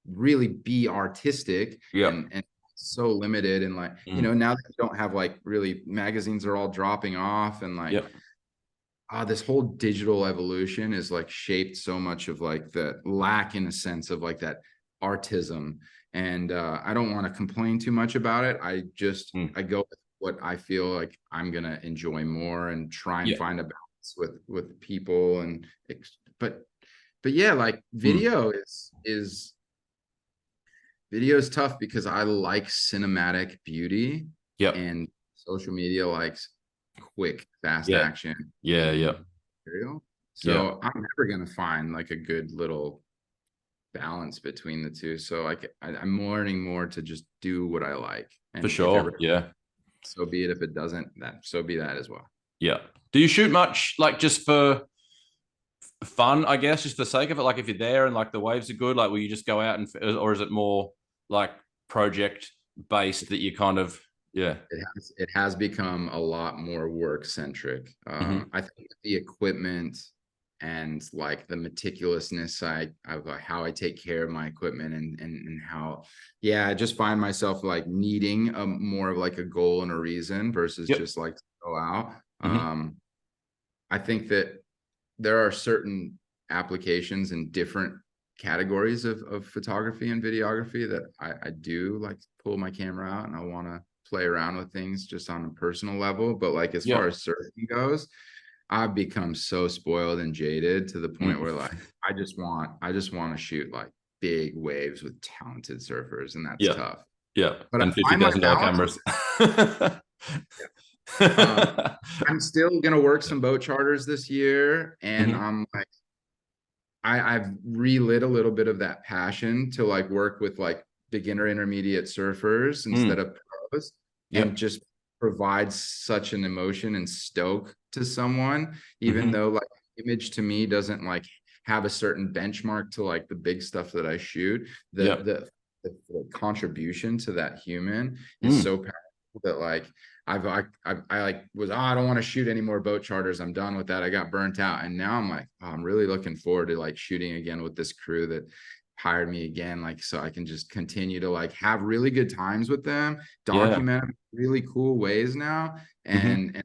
really be artistic Yep. and so limited. And like Mm. now that you don't have like really, magazines are all dropping off, and like Yep. this whole digital evolution is like shaped so much of like the lack in a sense of like that artism. And I don't want to complain too much about it. Mm. I go with what I feel like I'm gonna enjoy more and try and Yeah. find a balance with people. And but but yeah, like Mm. video is tough because I like cinematic beauty, Yep. and social media likes quick, fast Yeah. action Yeah. and Yeah. material. Yeah. So I'm never gonna find like a good little balance between the two. So like I'm learning more to just do what I like, For and if ever sure. Yeah. so be it. If it doesn't, that so be that as well. Yeah. Do you shoot much like just for fun, I guess, just for the sake of it? Like if you're there and like the waves are good, like will you just go out and, or is it more like project based that you kind of, yeah. It has become a lot more work centric. Hmm. I think the equipment and like the meticulousness side of like how I take care of my equipment, and how, yeah, I just find myself like needing a more of like a goal and a reason versus Yep. just like to go out. Hmm. I think that there are certain applications in different categories of photography and videography that I do like to pull my camera out and I want to play around with things just on a personal level. But like as far Yep. as surfing goes, I've become so spoiled and jaded to the point Mm. where like I just want to shoot like big waves with talented surfers, and that's Yeah. tough. Yeah. But I And find my $50,000 balance. cameras. Um, I'm still gonna work some boat charters this year, and Hmm. I'm like I've relit a little bit of that passion to like work with like beginner intermediate surfers instead Mm. of pros, and Yep. just provide such an emotion and stoke to someone, even Hmm. though like image to me doesn't like have a certain benchmark to like the big stuff that I shoot. The Yep. the the contribution to that human is Mm. so powerful that like I like was, I don't want to shoot any more boat charters. I'm done with that. I got burnt out. And now I'm like, oh, I'm really looking forward to like shooting again with this crew that hired me again. Like, so I can just continue to like have really good times with them, Yeah. document really cool ways now, Hmm. and like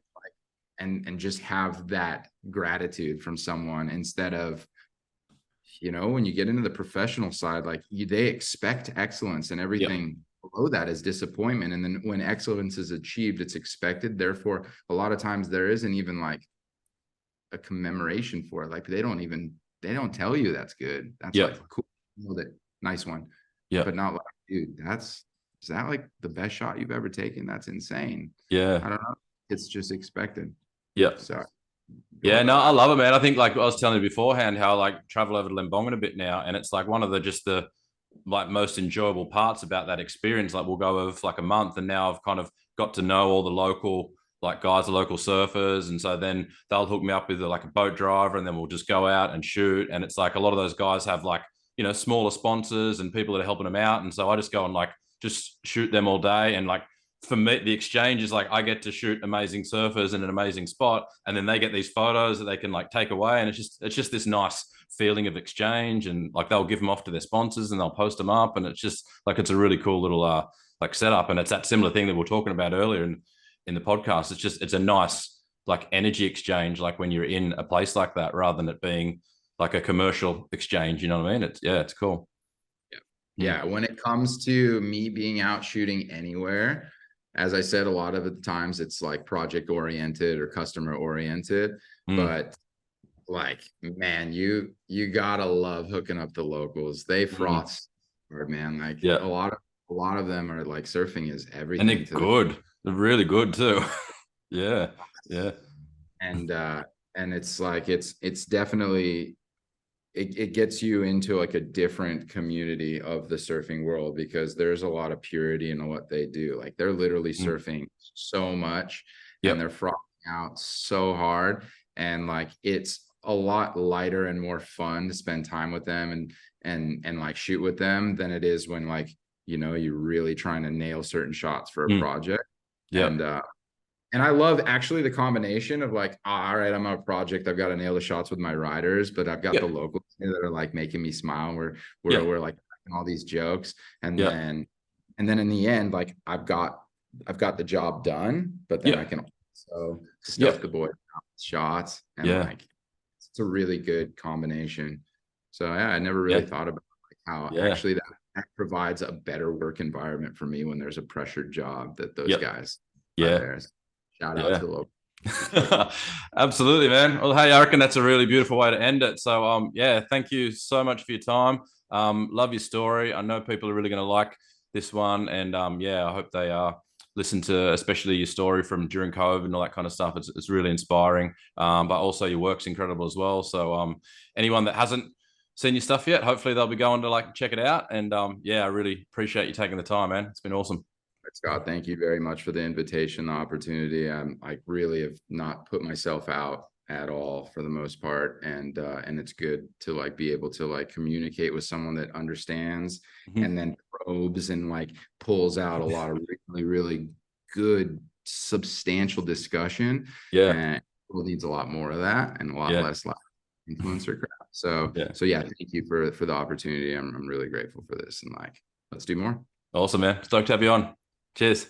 and just have that gratitude from someone instead of, when you get into the professional side, like they expect excellence, and Yep. everything below that is disappointment. And then when excellence is achieved, it's expected. Therefore, a lot of times there isn't even like a commemoration for it. Like they don't tell you that's good. That's like Yep. cool, nailed it, nice one. But Yep. not like, dude, is that like the best shot you've ever taken? That's insane. Yeah. I don't know. It's just expected. Yep. So go Yeah, no, about I that. love it, man. I think like I was telling you beforehand, how like travel over to Lembongan a bit now, and it's like one of the just the like most enjoyable parts about that experience. Like we'll go over for like a month, and now I've kind of got to know all the local like guys, the local surfers, and so then they'll hook me up with like a boat driver, and then we'll just go out and shoot. And it's like a lot of those guys have like smaller sponsors and people that are helping them out, and so I just go and like just shoot them all day. And like for me, the exchange is like I get to shoot amazing surfers in an amazing spot, and then they get these photos that they can like take away, and it's just this nice feeling of exchange. And like they'll give them off to their sponsors and they'll post them up, and it's just like it's a really cool little like setup. And it's that similar thing that we are talking about earlier in the podcast. It's a nice like energy exchange, like when you're in a place like that, rather than it being like a commercial exchange. You know what I mean? It's cool. Yeah, when it comes to me being out shooting anywhere, as I said, a lot of the times it's like project oriented or customer oriented, Mm. but like, man, you gotta love hooking up the locals. They Mm. froth hard, man. Like Yeah, a lot of them are like surfing is and everything they're to them. good. They're really good too. Yeah, yeah. And it's like it's definitely it gets you into like a different community of the surfing world because there's a lot of purity in what they do. Like they're literally Mm. surfing so much and Yep. they're frothing out so hard. And like it's a lot lighter and more fun to spend time with them and like shoot with them than it is when like, you're really trying to nail certain shots for a Mm. project. Yep. And I love actually the combination of like, all right, I'm on a project. I've got to nail the shots with my riders, but I've got the Yep. locals here that are like making me smile. We're Yep. we're like all these jokes, and Yep. then in the end, like I've got the job dane, but then I Yep. can also stoke Yep. the boys out with shots, and Yeah. like it's a really good combination. So yeah, I never really Yeah. thought about like how Yeah. actually that provides a better work environment for me when there's a pressured job that those Yep. guys are Yeah. there. Shout out to Yeah. the local. But Absolutely, man. Well, hey, I reckon that's a really beautiful way to end it. So, yeah, thank you so much for your time. Love your story. I know people are really going to like this one, and yeah, I hope they listen to especially your story from during COVID and all that kind of stuff. It's really inspiring. But also your work's incredible as well. So, anyone that hasn't seen your stuff yet, hopefully they'll be going to like check it out. And yeah, I really appreciate you taking the time, man. It's been awesome. Scott, thank you very much for the invitation, the opportunity. I really have not put myself out at all for the most part, and it's good to like be able to like communicate with someone that understands Mhm. and then probes and like pulls out a lot of really really good substantial discussion. Yeah. And it needs a lot more of that and a lot Yeah. less like influencer crap. So Yeah. so yeah, thank you for the opportunity. I'm really grateful for this, and like let's do more. Awesome, man. Stoked to have you on. Cheers.